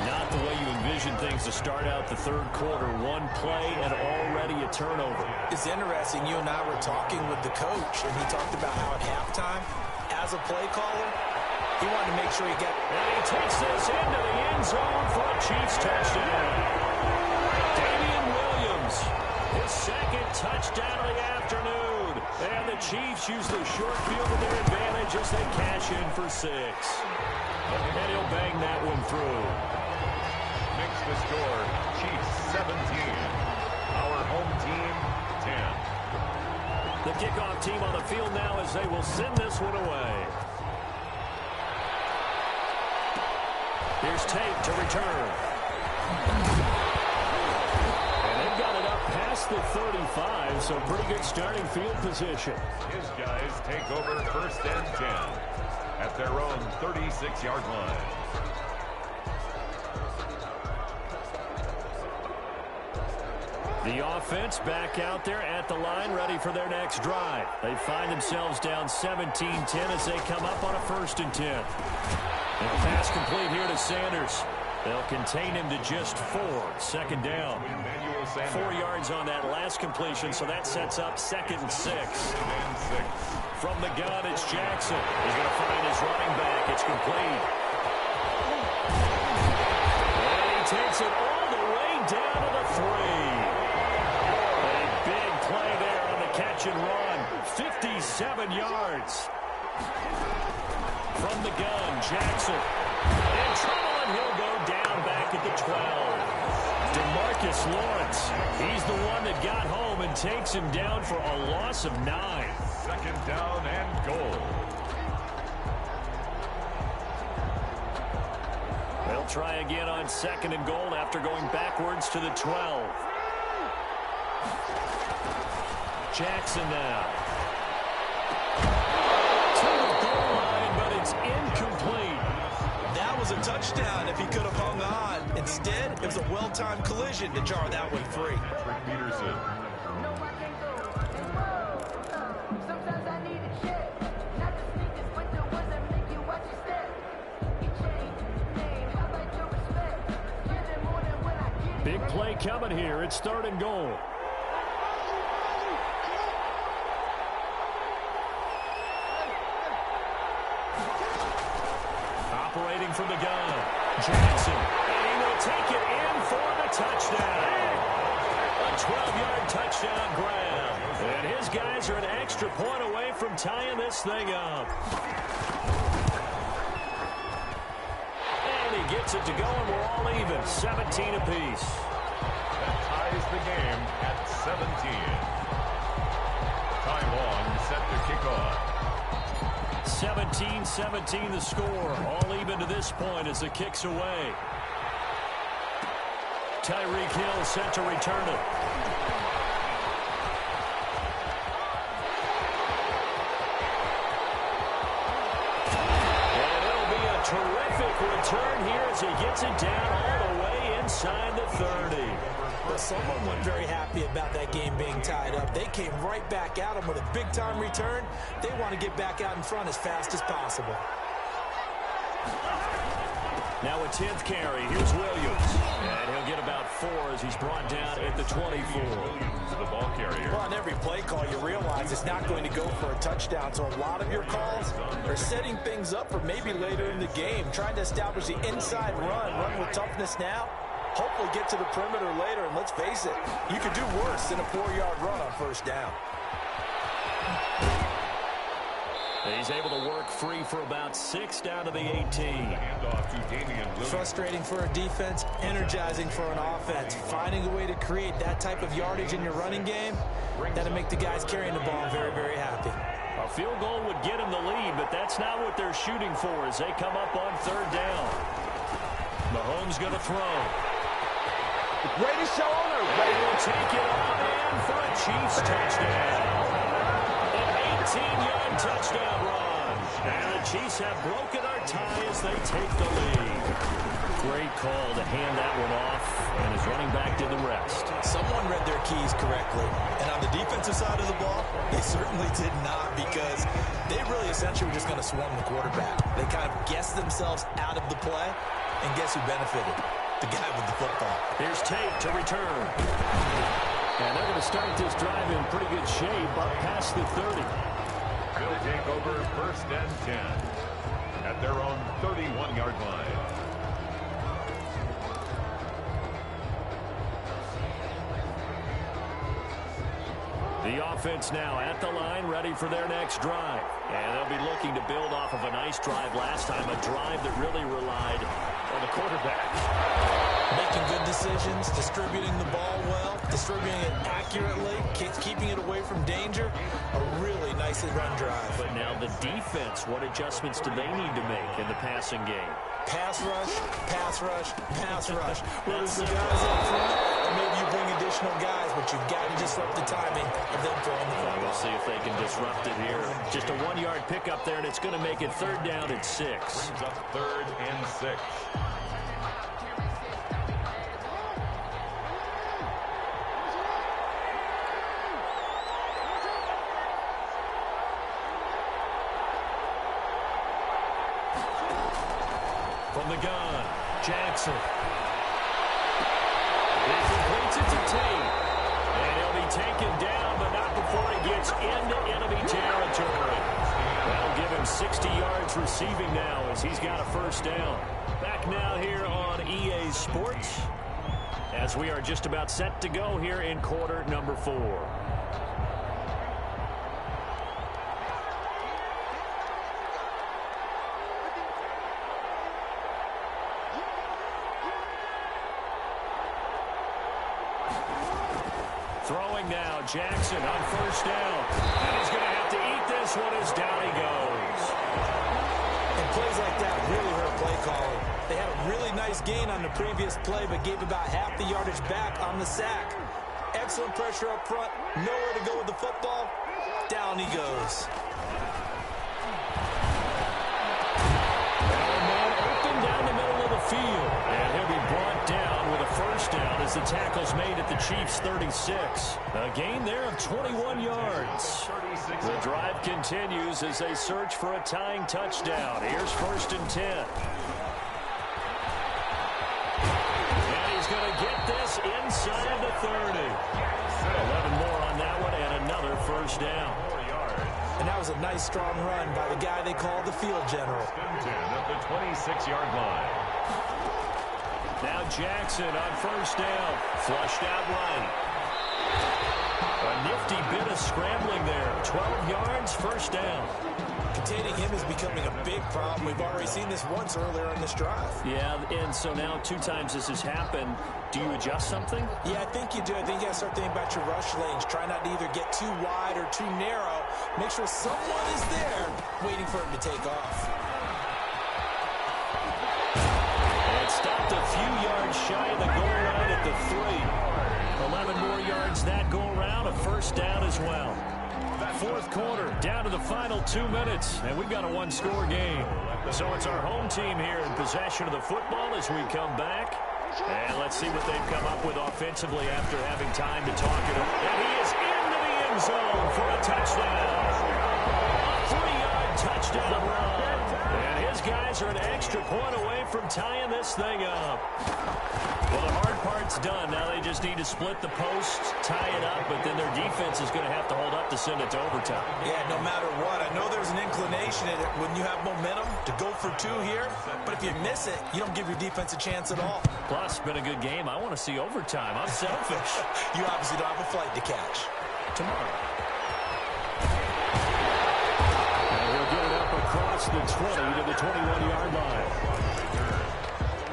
Not the way you envision things to start out the third quarter. 1 play and already a turnover. It's interesting. You and I were talking with the coach, and he talked about how at halftime, as a play caller, he wanted to make sure he got... And he takes this into the end zone for a Chiefs touchdown. Damian Williams, his second touchdown of the afternoon. And the Chiefs use the short field to their advantage as they cash in for 6. And he'll bang that one through. Makes the score Chiefs 17. Our home team 10. The kickoff team on the field now as they will send this one away. Here's Tate to return. And they've got it up past the 35, so pretty good starting field position. His guys take over first and 10 at their own 36-yard line. The offense back out there at the line, ready for their next drive. They find themselves down 17-10 as they come up on a 1st and 10. And a pass complete here to Sanders. They'll contain him to just 4. Second down. 4 yards on that last completion, so that sets up 2nd and 6. From the gun, it's Jackson. He's going to find his running back. It's complete. And he takes it all the way down to the 3. Play there on the catch and run. 57 yards. From the gun, Jackson. In trouble, and he'll go down back at the 12. DeMarcus Lawrence. He's the one that got home and takes him down for a loss of 9. 2nd down and goal. They'll try again on 2nd and goal after going backwards to the 12. Jackson now. To the goal line, but it's incomplete. That was a touchdown if he could have hung on. Instead, it was a well-timed collision to jar that one free. Peterson. Big play coming here. It's 3rd and goal. Operating from the gun, Jackson, and he will take it in for the touchdown. A 12-yard touchdown grab. And his guys are an extra point away from tying this thing up. And he gets it to go, and we're all even, 17 apiece. That ties the game at 17. Ty Long set to kick off. 17-17 the score. All even to this point as the kick's away. Tyreek Hill set to return it. And it'll be a terrific return here as he gets it down all the way inside the 30. Well, someone wasn't very happy about that game being tied up. They came right back at him with a big-time return. They want to get back out in front as fast as possible. Now a 10th carry. Here's Williams. And he'll get about 4 as he's brought down at the 24. The ball carrier. Well, on every play call, you realize it's not going to go for a touchdown. So a lot of your calls are setting things up for maybe later in the game, trying to establish the inside run with toughness now. Hopefully get to the perimeter later, and let's face it, you could do worse than a 4-yard run on first down. He's able to work free for about 6 down to the 18. Frustrating for a defense, energizing for an offense. Finding a way to create that type of yardage in your running game, that'll make the guys carrying the ball very, very happy. A field goal would get them the lead, but that's not what they're shooting for as they come up on 3rd down. Mahomes going to throw. Greatest show on earth. They will take it on in for a Chiefs touchdown. An 18-yard touchdown run. And the Chiefs have broken our tie as they take the lead. Great call to hand that one off, and his running back did the rest. Someone read their keys correctly, and on the defensive side of the ball, they certainly did not, because they really essentially were just going to swarm the quarterback. They kind of guessed themselves out of the play, and guess who benefited? The guy with the football. Here's Tate to return. And they're going to start this drive in pretty good shape up past the 30. They'll take over 1st and 10 at their own 31-yard line. The offense now at the line, ready for their next drive. And they'll be looking to build off of a nice drive last time, a drive that really relied on the quarterback. Making good decisions, distributing the ball well, distributing it accurately, keeping it away from danger. A really nicely run drive. But now the defense, what adjustments do they need to make in the passing game? Pass rush, pass rush, pass rush. Whether it's the guys up front, or maybe you bring additional guys, but you've got to disrupt the timing of them throwing the football. We'll see if they can disrupt it here. Just a 1-yard pickup there, and it's going to make it 3rd down at 6. Brings up 3rd and 6. From the gun, Jackson. He completes it to Tate. And he'll be taken down, but not before he gets into enemy territory. That'll give him 60 yards receiving now as he's got a 1st down. Back now here on EA Sports as we are just about set to go here in quarter number 4. Throwing now, Jackson on 1st down. And he's going to have to eat this one as down he goes. And plays like that really hurt play calling. They had a really nice gain on the previous play, but gave about half the yardage back on the sack. Excellent pressure up front. Nowhere to go with the football. Down he goes. Man open down the middle of the field. And he'll be brought down with a 1st down as the tackle's made at the Chiefs' 36. A gain there of 21 yards. The drive continues as they search for a tying touchdown. Here's 1st and 10. And he's going to get this inside the 30. 11 more on that one and another 1st down. And that was a nice, strong run by the guy they call the field general. 10 at the 26-yard line. Now Jackson on 1st down. Flushed out right. A nifty bit of scrambling there. 12 yards, 1st down. Containing him is becoming a big problem. We've already seen this once earlier in this drive. Yeah, and so now 2 times this has happened. Do you adjust something? Yeah, I think you do. I think you got to start thinking about your rush lanes. Try not to either get too wide or too narrow. Make sure someone is there waiting for him to take off. And stopped a few yards shy of the goal line at the 3. 11 more yards that go around, a 1st down as well. 4th quarter, down to the final 2 minutes, and we've got a 1-score game. So it's our home team here in possession of the football as we come back. And let's see what they've come up with offensively after having time to talk it up. And he is into the end zone for a touchdown. A 3-yard touchdown run. And his guys are an extra point away from tying this thing up. Well, the hard part's done. Now they just need to split the posts, tie it up, but then their defense is going to have to hold up to send it to overtime. Yeah, no matter what. I know there's an inclination in it when you have momentum to go for 2 here, but if you miss it, you don't give your defense a chance at all. Plus, it's been a good game. I want to see overtime. I'm selfish. You obviously don't have a flight to catch. Tomorrow. And he'll get it up across the 20 to the 21-yard line.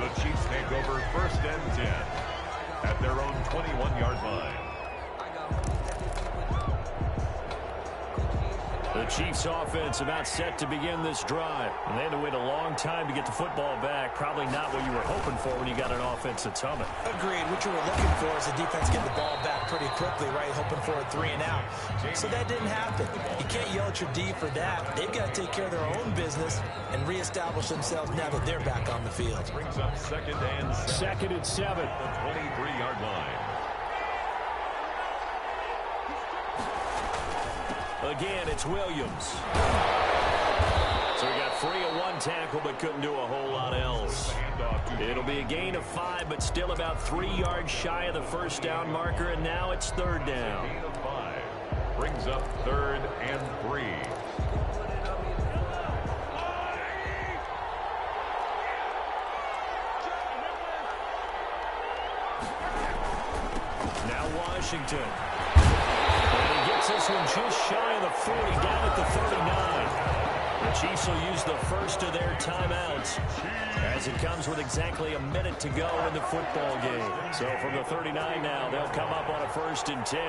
The Chiefs take over 1st and 10 at their own 21-yard line. The Chiefs offense about set to begin this drive. And they had to wait a long time to get the football back. Probably not what you were hoping for when you got an offense that's humming. Agreed. What you were looking for is the defense getting the ball back pretty quickly, right? Hoping for a 3 and out. So that didn't happen. You can't yell at your D for that. They've got to take care of their own business and reestablish themselves now that they're back on the field. Brings up 2nd and 7. 2nd and 7. The 23-yard line. Again, it's Williams. So he got free of 1 tackle, but couldn't do a whole lot else. It'll be a gain of 5, but still about 3 yards shy of the first down marker, and now it's 3rd down. Gain of 5. Brings up 3rd and 3. Now Washington. This one just shy of the 40, down at the 39. The Chiefs will use the first of their timeouts as it comes with exactly a minute to go in the football game. So from the 39 now, they'll come up on a 1st and 10.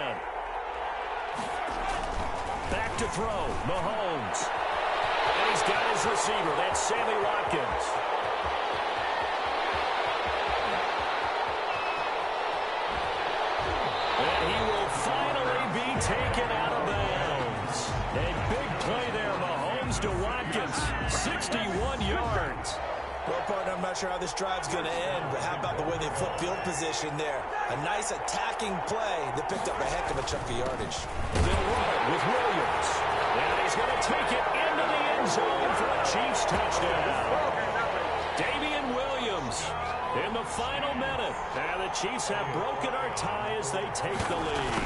Back to throw, Mahomes. And he's got his receiver. That's Sammy Watkins. And he will finally be taken out of bounds. A big play there, Mahomes to Watkins, 61 yards. Well, partner, I'm not sure how this drive's going to end, but how about the way they flip field position there? A nice attacking play that picked up a heck of a chunk of yardage. They'll run it with Williams. And he's going to take it into the end zone for a Chiefs touchdown. Damian Williams in the final minute. And the Chiefs have broken our tie as they take the lead.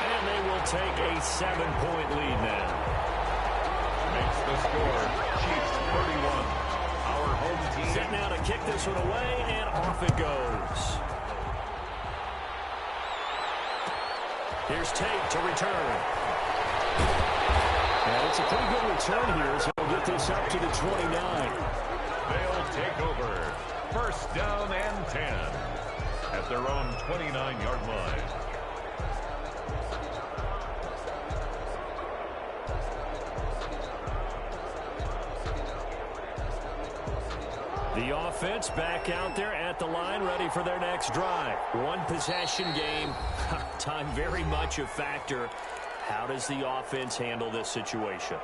And they will take a 7-point lead now. Makes the score. Chiefs 31. Our home team. Set now to kick this one away, and off it goes. Here's Tate to return. And it's a pretty good return here as he'll get this up to the 29. They'll take over 1st down and 10 at their own 29-yard line. The offense back out there at the line, ready for their next drive. 1 possession game. Time very much a factor. How does the offense handle this situation?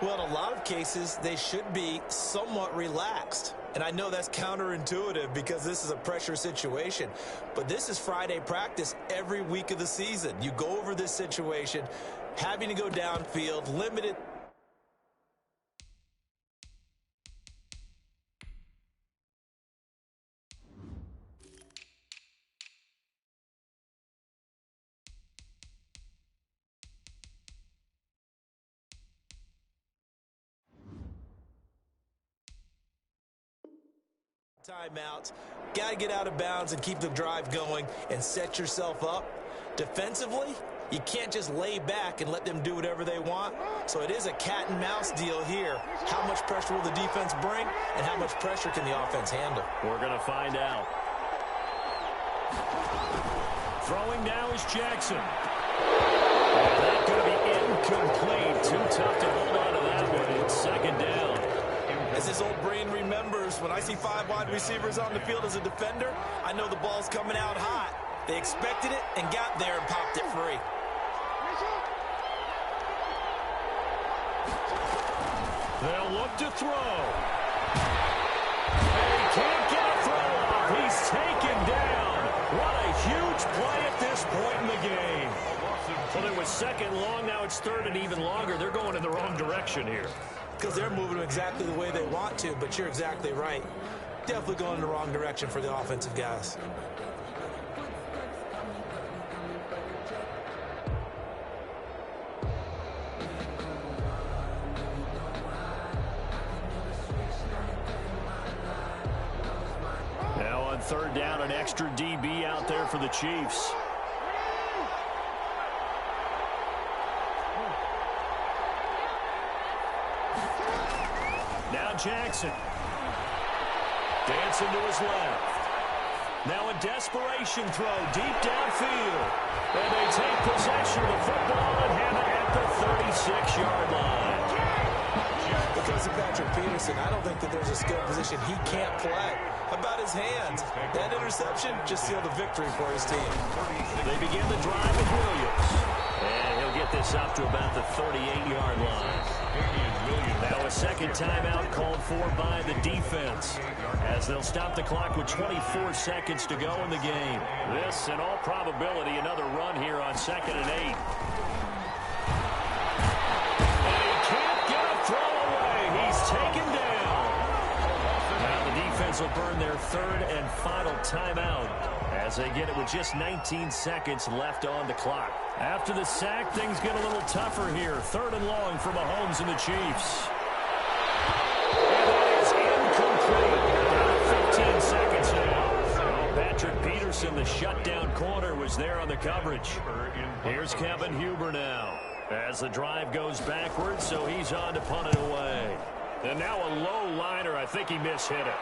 Well, in a lot of cases, they should be somewhat relaxed. And I know that's counterintuitive because this is a pressure situation. But this is Friday practice every week of the season. You go over this situation, having to go downfield, limited. Timeouts. Got to get out of bounds and keep the drive going and set yourself up. Defensively, you can't just lay back and let them do whatever they want. So it is a cat and mouse deal here. How much pressure will the defense bring and how much pressure can the offense handle? We're going to find out. Throwing now is Jackson. And that's going to be incomplete. Too tough to hold on to that one. It's 2nd down. As his old brain remembers, when I see 5 wide receivers on the field as a defender, I know the ball's coming out hot. They expected it and got there and popped it free. They'll look to throw. And he can't get a throw off. He's taken down. What a huge play at this point in the game. Well, it was second long. Now it's third and even longer. They're going in the wrong direction here. Because they're moving exactly the way they want to, but you're exactly right. Definitely going in the wrong direction for the offensive guys. Now on third down, an extra DB out there for the Chiefs. Now Jackson. Dancing to his left. Now a desperation throw deep downfield. And they take possession of the football and have it at the 36-yard line. Because of Patrick Peterson, I don't think that there's a skill position he can't play. How about his hands? That interception just sealed a victory for his team. They begin the drive with Williams. And he'll get this up to about the 38-yard line. Now a second timeout called for by the defense, as they'll stop the clock with 24 seconds to go in the game. This, in all probability, another run here on 2nd and 8. And he can't get a throw away. He's taken down. Now the defense will burn their third and final timeout as they get it with just 19 seconds left on the clock. After the sack, things get a little tougher here. 3rd and long for Mahomes and the Chiefs. And that is incomplete. Down to 15 seconds now. Patrick Peterson, the shutdown corner, was there on the coverage. Here's Kevin Huber now, as the drive goes backwards, so he's on to punt it away. And now a low liner. I think he mishit it.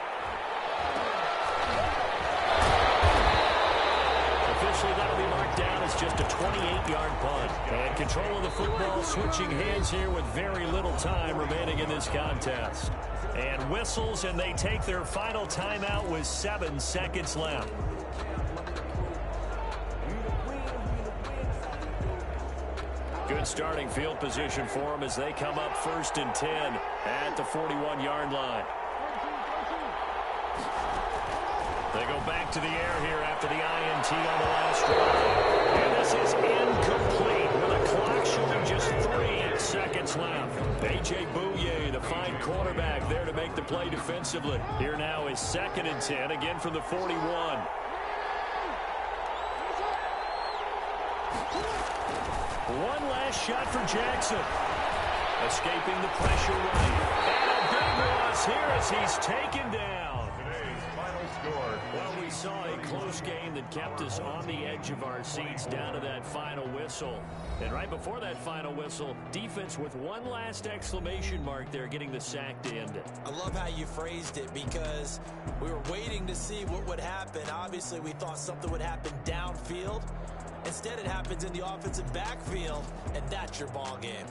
Officially, that'll be marked down as just a 28-yard punt. And control of the football switching hands here with very little time remaining in this contest. And whistles, and they take their final timeout with 7 seconds left. Good starting field position for them as they come up 1st and 10 at the 41-yard line. They go back to the air here after the INT on the last drive. And this is incomplete with a clock showing just 3 seconds left. A.J. Bouye, the fine cornerback, there to make the play defensively. Here now is 2nd and 10, again from the 41. One last shot for Jackson. Escaping the pressure right. And a big loss here as he's taken down. Today's final score. Well, we saw a close game that kept us on the edge of our seats down to that final whistle. And right before that final whistle, defense with one last exclamation mark there, getting the sack to end it. I love how you phrased it, because we were waiting to see what would happen. Obviously, we thought something would happen downfield. Instead, it happens in the offensive backfield, and that's your ball game.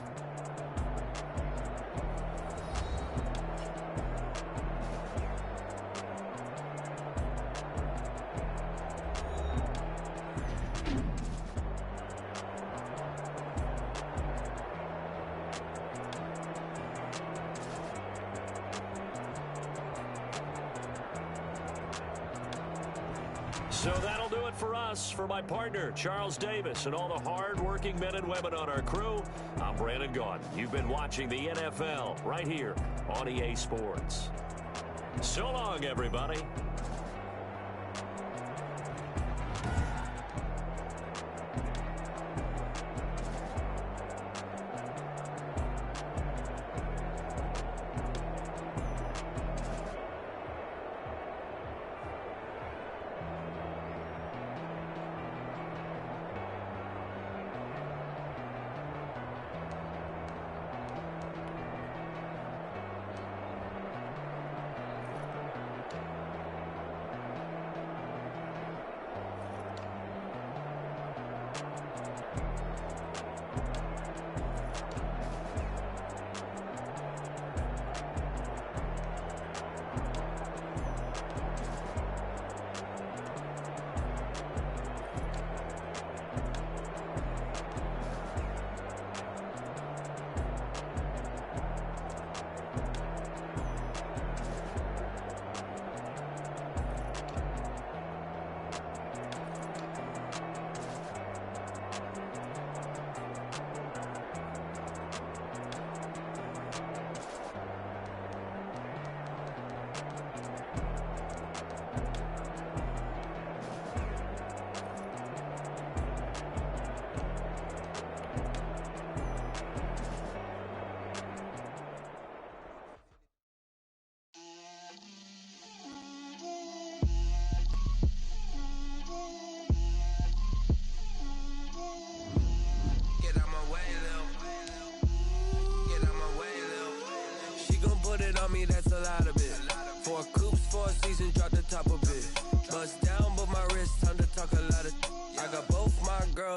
So that'll do it for us. For my partner, Charles Davis, and all the hard-working men and women on our crew, I'm Brandon Gaudin. You've been watching the NFL right here on EA Sports. So long, everybody.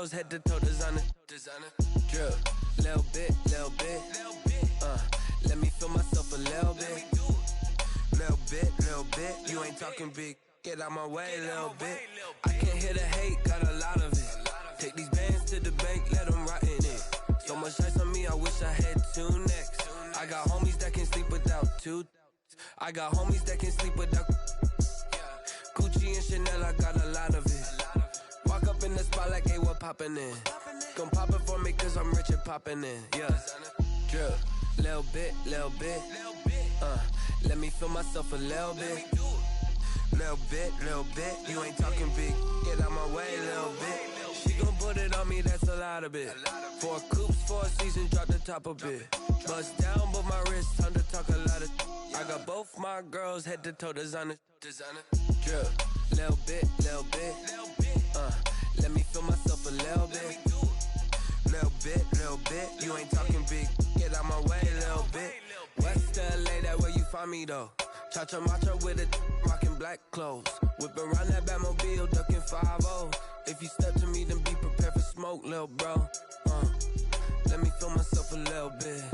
girls head to toe designer. Drip, little bit. Let me feel myself a little bit. Little bit. You ain't talking big. Get out my way, little bit. I can't hear the hate, got a lot of it. Take these bands to the bank, let them rot in it. So much ice on me, I wish I had 2 necks. I got homies that can sleep without 2. I got homies that can sleep without Gucci and Chanel, I got a lot of it. Walk up in the spot like, hey, what poppin' in? Gon' pop it for me cause I'm rich and poppin' in, yeah. Drip, little bit. Let me feel myself a little bit. Little bit. You ain't talking big. Get out my way, little bit. She gon' put it on me, that's a lot of it. 4 coops, 4 seasons, drop the top a bit. Bust down, but my wrist, time to talk a lot of. I got both my girls head to toe designer. Drip, little bit. Let me feel myself a little bit. Little bit. You ain't talking big. Get out my way, little bit. West LA, that where you find me though. Cha-cha macha with a rockin' black clothes. Whip around that Batmobile, duckin' 5-0. If you step to me, then be prepared for smoke, lil' bro. Let me feel myself a little bit.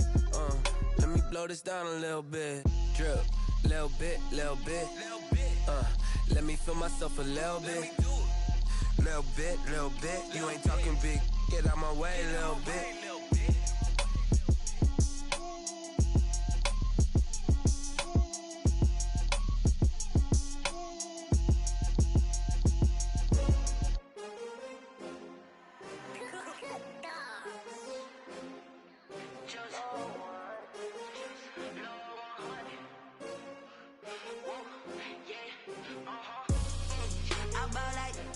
Let me blow this down a little bit. Drip, little bit. Let me feel myself a little bit. Little bit. You ain't talking big. Get out my way, little bit.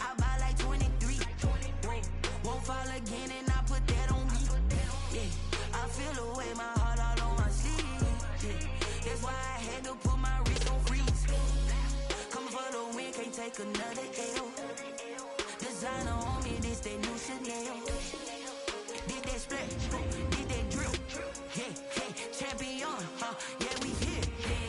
I buy like 23. Won't fall again and I put that on me. Yeah, I feel the way, my heart all on my sleeve. Yeah, that's why I had to put my wrist on freeze. Coming for the win, can't take another L. Designer on me, this that new Chanel. Did that splash, did that drill. Yeah, champion, yeah, we here.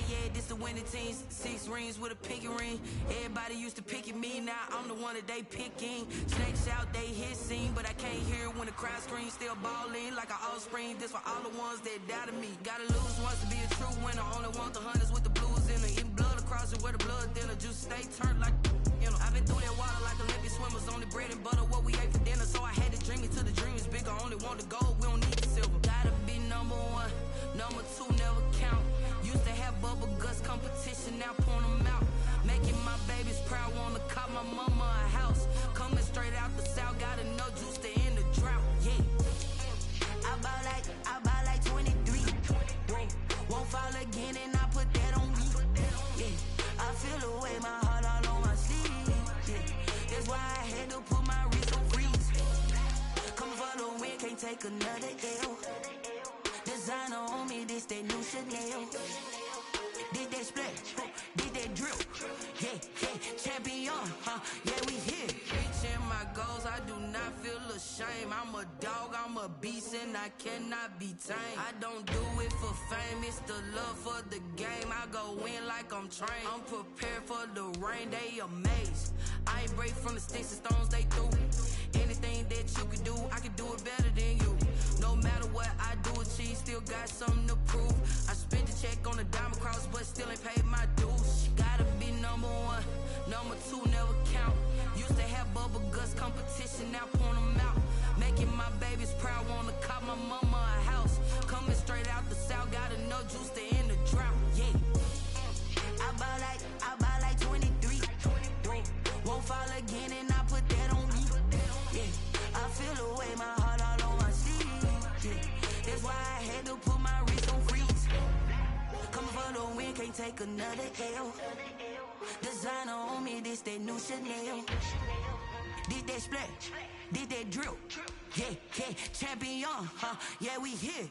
Yeah, this the winning team. 6 rings with a pinky ring. Everybody used to pick at me, now I'm the one that they picking. Snakes out, they hit scene, but I can't hear when the crowd screams. Still balling like an offspring. This for all the ones that doubted me. Gotta lose once to be a true winner. Only want the hunters with the blues in it. Eating blood across it where the blood thinner. Juice stay turned like, you know. I've been through that water like Olympic swimmers. Only bread and butter, what we ate for dinner. So I had to dream it till the dream is bigger. Only want the gold, we don't need the silver. Gotta be number 1, number 2 never count. Used to have bubble guts competition, now point them out. Making my babies proud, wanna cop my mama a house. Coming straight out the south, gotta know juice to end the drought. Yeah, I buy like 23. Won't fall again and I put that on me. Yeah, I feel the way, my heart all on my sleeve. Yeah, that's why I had to put my wrist on freeze. Coming for the win, can't take another L. Designer on me, this that new Chanel. Did that splash, did that drill. Yeah, champion, yeah, we here. Reaching my goals, I do not feel ashamed. I'm a dog, I'm a beast, and I cannot be tamed. I don't do it for fame, it's the love for the game. I go in like I'm trained. I'm prepared for the rain, they amazed. I ain't break from the sticks and stones they threw. Anything that you can do, I can do it better than you. No matter what I do, achieve, still got something to prove. I spent the check on the diamond cross, but still ain't paid my dues. Gotta be number 1, number 2 never count. Used to have bubble guts competition, now point them out. Making my babies proud, wanna cop my mama a house. Coming straight out the south, gotta know juice to end the drought. Yeah, I buy like 23. Won't fall again and I put that on me. Yeah, I feel the way, my heart all on my sleeve. Yeah, that's why I had to put my wrist on freeze. Coming for the win, can't take another L. Designer on me, this that new Chanel. Did that splash, did that drill. Yeah, champion, yeah, we here.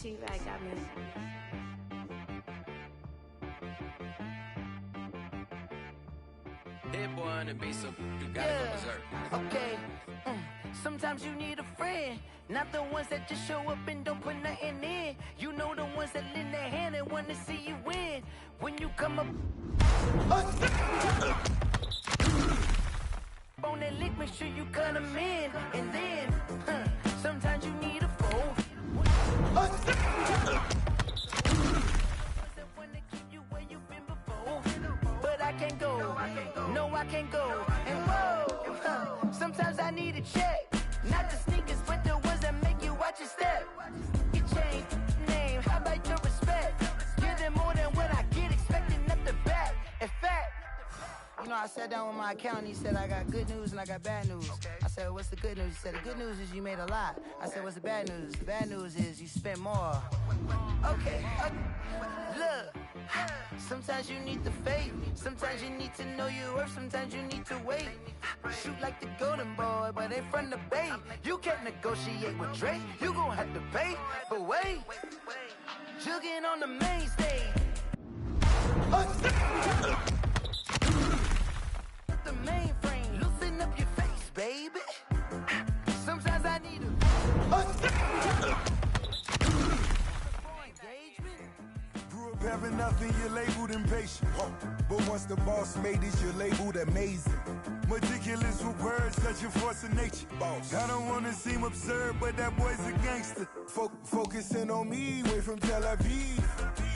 T-Rag got me. Hit boy on the beat, so you gotta go berserk. Okay. Sometimes you need a friend, not the ones that just show up and don't put nothing in. You know the ones that lend their hand and want to see you win. When you come up on that lick, make sure you cut them in. And then, sometimes you need a foe. But I can't go, no I can't go. And whoa, sometimes I need a check. Not the sneakers, but the ones that make you watch your step. You change name, how about your respect? Give them more than what I get, expecting up the back. In fact, you know, I sat down with my accountant, he said, I got good news and I got bad news. I said, what's the good news? He said, the good news is you made a lot. I said, what's the bad news? The bad news is you spent more. Okay, look, sometimes you need the faith. Sometimes you need to know your worth. Sometimes you need to wait. Shoot like the golden boy, but ain't from the bay. You can't negotiate with Drake. You gon' have to pay, but wait. Jugging on the main stage. The mainframe, loosen up your face, baby. Sometimes I need Grew up having nothing, you're labeled impatient. But once the boss made it, you're labeled amazing. Meticulous with words, such a force of nature. I don't wanna seem absurd, but that boy's a gangster. Focusing on me, way from Tel Aviv.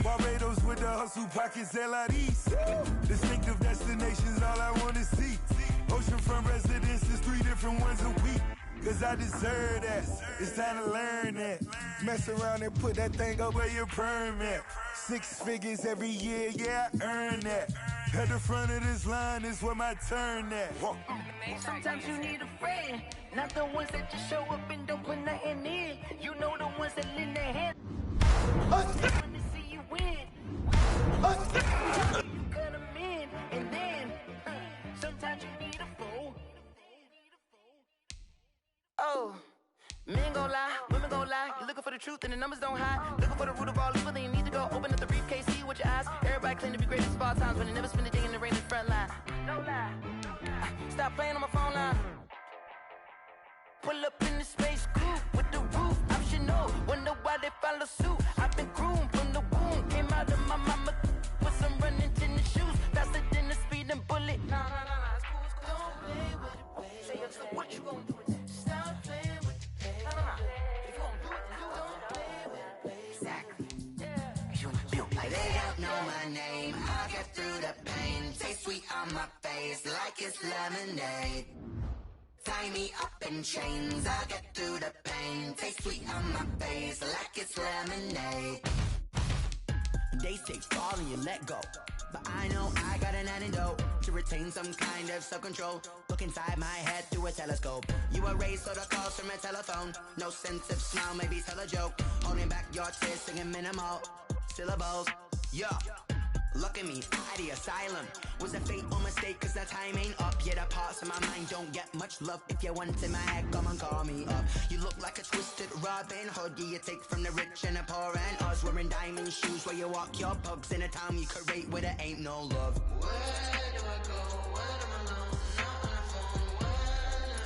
Barbados with the hustle pockets, LREs. Distinctive destinations, all I wanna see. Oceanfront residences, 3 different ones a week. Cause I deserve that, it's time to learn that. Mess around and put that thing up where your permit. 6 figures every year, yeah, I earn that. At the front of this line is where my turn at. Sometimes you need a friend, not the ones that just show up and don't put nothing in. You know the ones that lend their hand. Want to see you win. You cut them in, and then sometimes you need a foe. Oh, men gon' lie, women gon' lie. You're looking for the truth and the numbers don't hide. Looking for the root of all evil, then you need to go open up the briefcase, see with your eyes. Everybody claim to be greatest of all times, but they never spend a day in the rain in the front line. No lie. Stop playing on my phone line. Pull up in the space coupe with the roof optional. Wonder why they follow suit. I've been groomed from the womb. Came out of my mama with some running tennis shoes. Faster than the speeding bullet. Nah, it's cool, it's cool. Don't play with it, baby. Say so what you gon' do with it? Stop playing with it, baby. Nah. If you gon' do it, then don't play with it, baby. Exactly. Yeah. You feel like they don't know my name. I get through the pain. Taste sweet on my face like it's lemonade. Tie me up in chains, I get through the pain. Taste sweet on my face like it's lemonade. They say fall and you let go, but I know I got an antidote to retain some kind of self-control. Look inside my head through a telescope. You erase all the calls from a telephone. No sense of smile, maybe tell a joke. Holding back your tears, singing minimal syllables. Yeah. Look at me, out of the asylum. Was a fate or mistake, cause the time ain't up. Yet the parts of my mind don't get much love. If you want in my head, come and call me up. You look like a twisted Robin Hood. Yeah, you take from the rich and the poor and us. Wearing diamond shoes where you walk your pugs in a town you create where there ain't no love. Where do I go? When I'm alone? Not on the phone, when I'm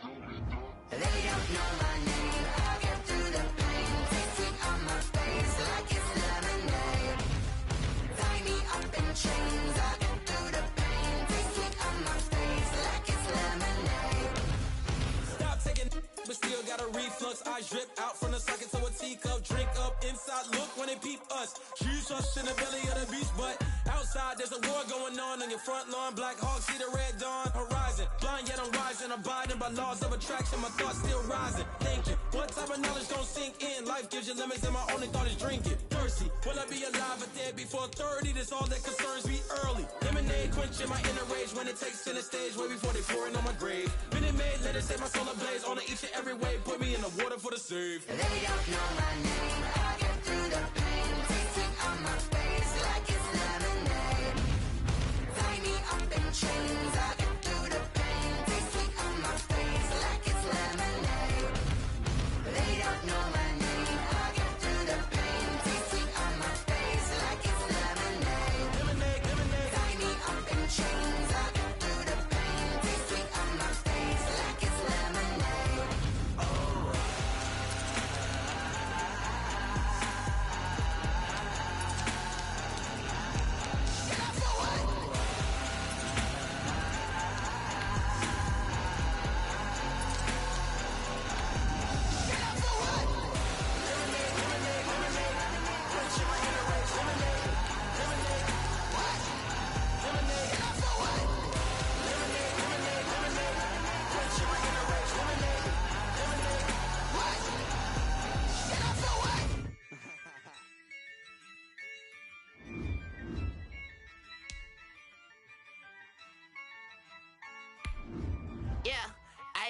on my own. They don't know my name. I get through the pain. Taste sweet on my face like it's lemonade. Tie me up in chains. I get through the pain. Taste sweet on my face like it's lemonade. Stop taking, but still got a reflux. Eyes drip out from the socket to a teacup. Drink up inside, look when they peep us. Choose us in the belly of the beast, but outside there's a war going on your front lawn. Black Hawk, see the red dawn horizon. Blind yet I'm rising, abiding by laws of attraction. My thoughts still rising. Thinking, what type of knowledge gon' sink in? Life gives you limits, and my only thought is drinking. Thirsty, will I be alive or dead before 30? That's all that concerns me early. Lemonade quenching my inner rage when it takes center stage, way before they pour it on my grave. Minute Maid, let it set my soul ablaze on each and every way. Put me in the water for the save. They don't know my name. I get through the pain. Taste sweet on my face like it's lemonade. Tie me up in chains. I get through the pain. Taste sweet on my face like it's lemonade. They don't know my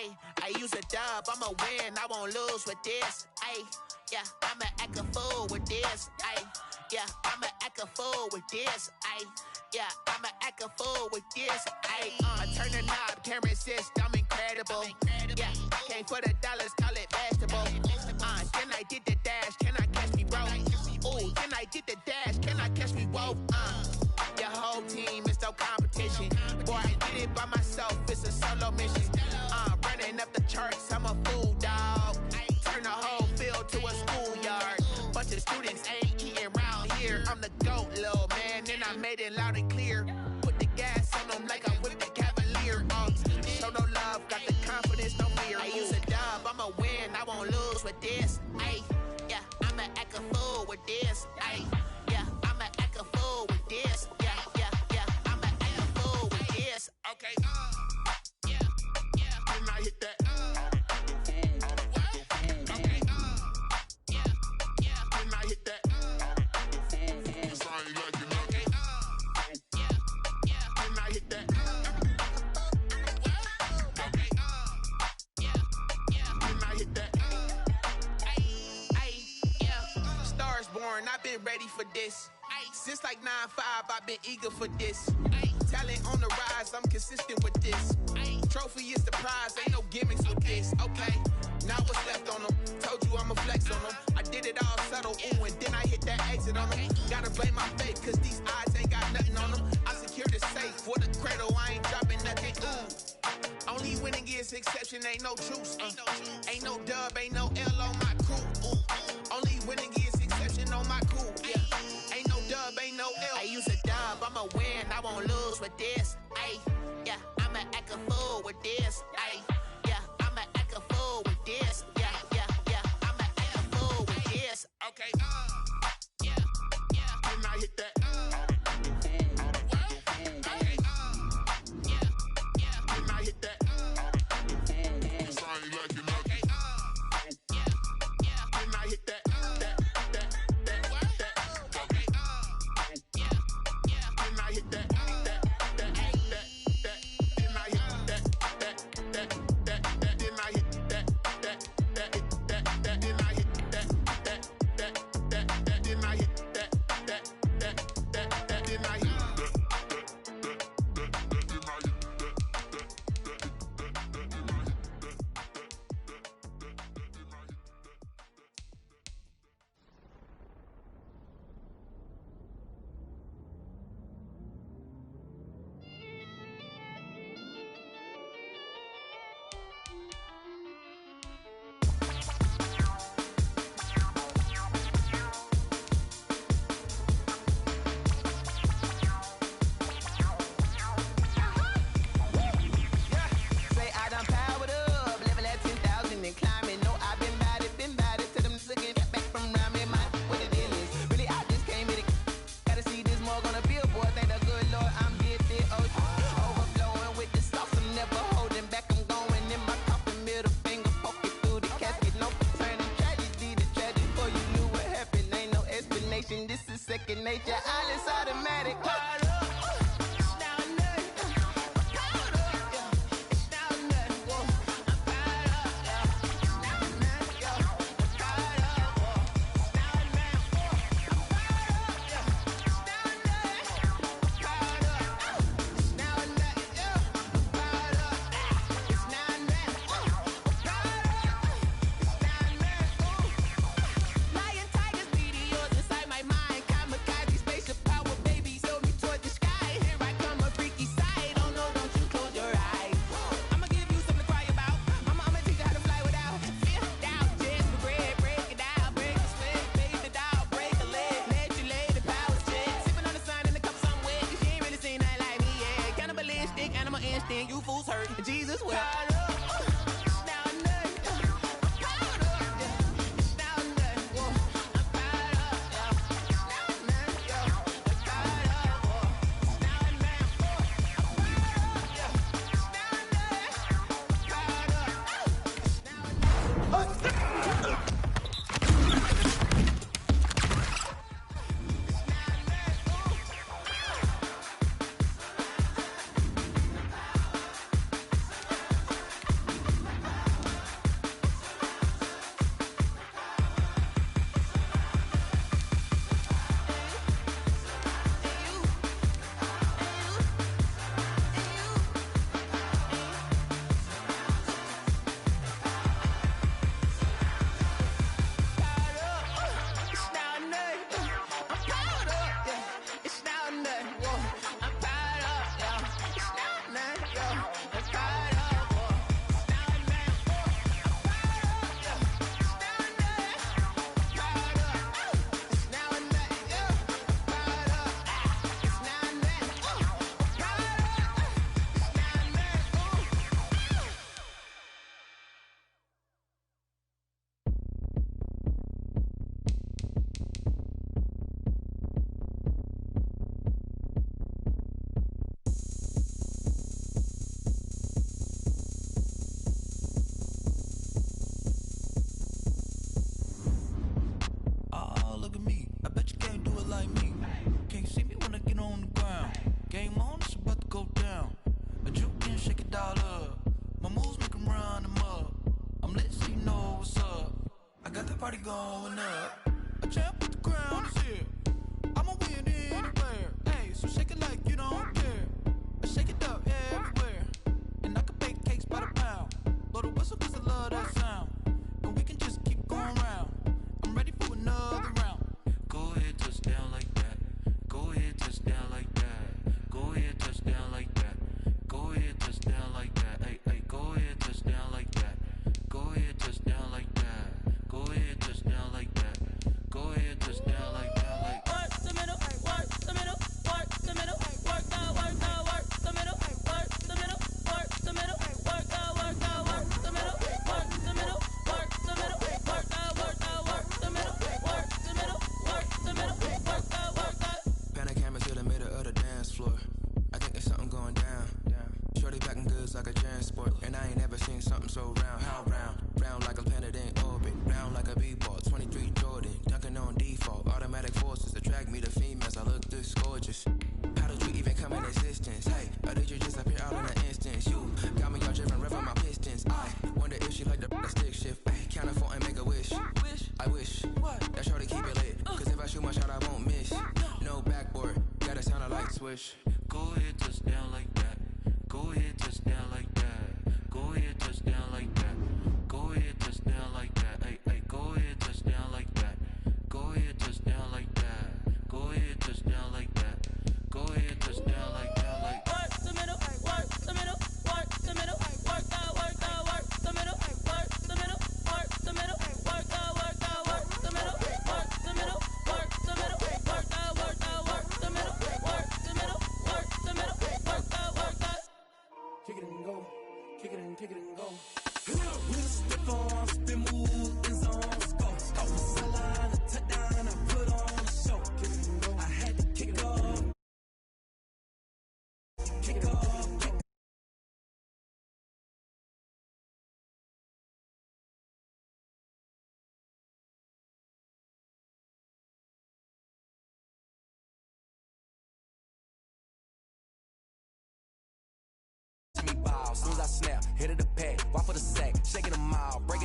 Ayy, I use a dub, I'ma win, I won't lose with this. Ayy, yeah, I'ma act a fool with this. Ayy, yeah, I'ma act a fool with this. Ayy, yeah, I'ma act a fool with this. Ayy, I turn the knob, camera assist, I'm incredible. Yeah, came for the dollars, call it vegetable. Then I did the dash, can I catch me, bro? Ooh, then I did the dash, can I catch me, whoa? Your whole team is no competition. Boy, I did it by myself, it's a solo mission. Running up the charts, I'm a fool, dog. Turn the whole field to a schoolyard. Bunch of students ain't eating round here. I'm the GOAT, little man, and I made it loud and clear. Put the gas on them like I whipped the Cavalier. Show no love, got the confidence, no fear. I use a dub, I'ma win, I won't lose with this. Ayy, yeah, I'ma act a fool with this. Ayy, yeah, I'ma act a fool with this. Yeah, yeah, yeah, I'ma act a fool with this. Okay, yeah, yeah, then I hit that. Okay, yeah, yeah, then I hit that. Cause I ain't like it. Okay, yeah, yeah, then I hit that. Okay, yeah, yeah, then I hit that. Ay, yeah, Stars born, I've been ready for this. Since like 9-5, I've been eager for this. Talent on the rise, I'm consistent with this. Trophy is the prize, ain't no gimmicks with this. Okay, now what's left on them? Told you I'ma flex on them. I did it all subtle, ooh, and then I hit that exit on them. Gotta blame my fate, cause these odds ain't got nothing on them. I secure the safe for the cradle, I ain't dropping nothing, ooh. Only winning is exception, ain't no truce. Ain't no dub, ain't no L on my crew. Ooh. Only winning is exception on my crew, yeah. Ain't no dub, ain't no L. I use a dub, I'ma win, I won't lose with this. Ayy, yeah, I'ma act a fool with this. Ayy, yeah, I'ma act a fool with this. Yeah, yeah, yeah, I'ma act a fool with this. Okay, yeah, yeah, then I hit that. Okay, yeah, yeah, then I hit that. Cause I ain't like it. Okay, yeah, yeah, then I hit that. Second nature, all is automatic. You fools hurt. Jesus will. party going up. A champ with the crown is here. I'ma win anywhere. Hey, so shake it like you don't care. I shake it up everywhere. And I can bake cakes by the pound. Blow the whistle 'cause I love that sound. And we can just keep going round. I'm ready for another round. Go ahead, touch down like that. Go ahead, touch down like that. Go ahead, touch down like that. Go ahead, touch down like that. Hey, hey, go ahead, touch down like that. Go ahead, touch down like that. Go ahead, touch down like that. Go ahead, touch down like that. Like work the middle, work the middle, work the middle, work the middle, work the middle, work the middle, work the middle, work the middle, work the middle, work the middle, work the middle, work the middle, work the. Pan the camera to the middle of the dance floor. I think there's something going down. Shorty packing goods like a transport, and I ain't never seen something so round. How round? Round like a planet in orbit. Round like a b-ball. 23 Jordan, dunking on default. Automatic forces attract me to females. I look this gorgeous. How did you even come in existence? Hey, or did you just appear out in an instance? You got me all driven, revving my pistons. I wonder if she like the stick shift. Ay, count a 4 and make a wish. I wish that shorty keep it lit. 'Cause if I shoot my shot, I won't miss. No backboard, gotta sound a light switch. Go ahead, touch down like that. Go ahead, touch down like that. Go ahead, touch down like that. Go ahead, touch down like that. Hey, hey, go ahead, touch down like that. Go ahead, touch down like that. Go ahead, touch down like that. Go ahead, touch down like that. Like Work the middle, work the middle, work the middle, work the middle, work the middle, work the middle, work the middle, work the middle, work the middle, work the middle, work the middle, work the middle, work the middle, work the middle, work the. Kick it and go, kick it and go. we'll step on, spin, move, and zone, go. Off the sideline, a touchdown, I put on a show. I had to kick off. Kick off. Soon as I snap, hit it the pack, walk for the sack, shaking them out, break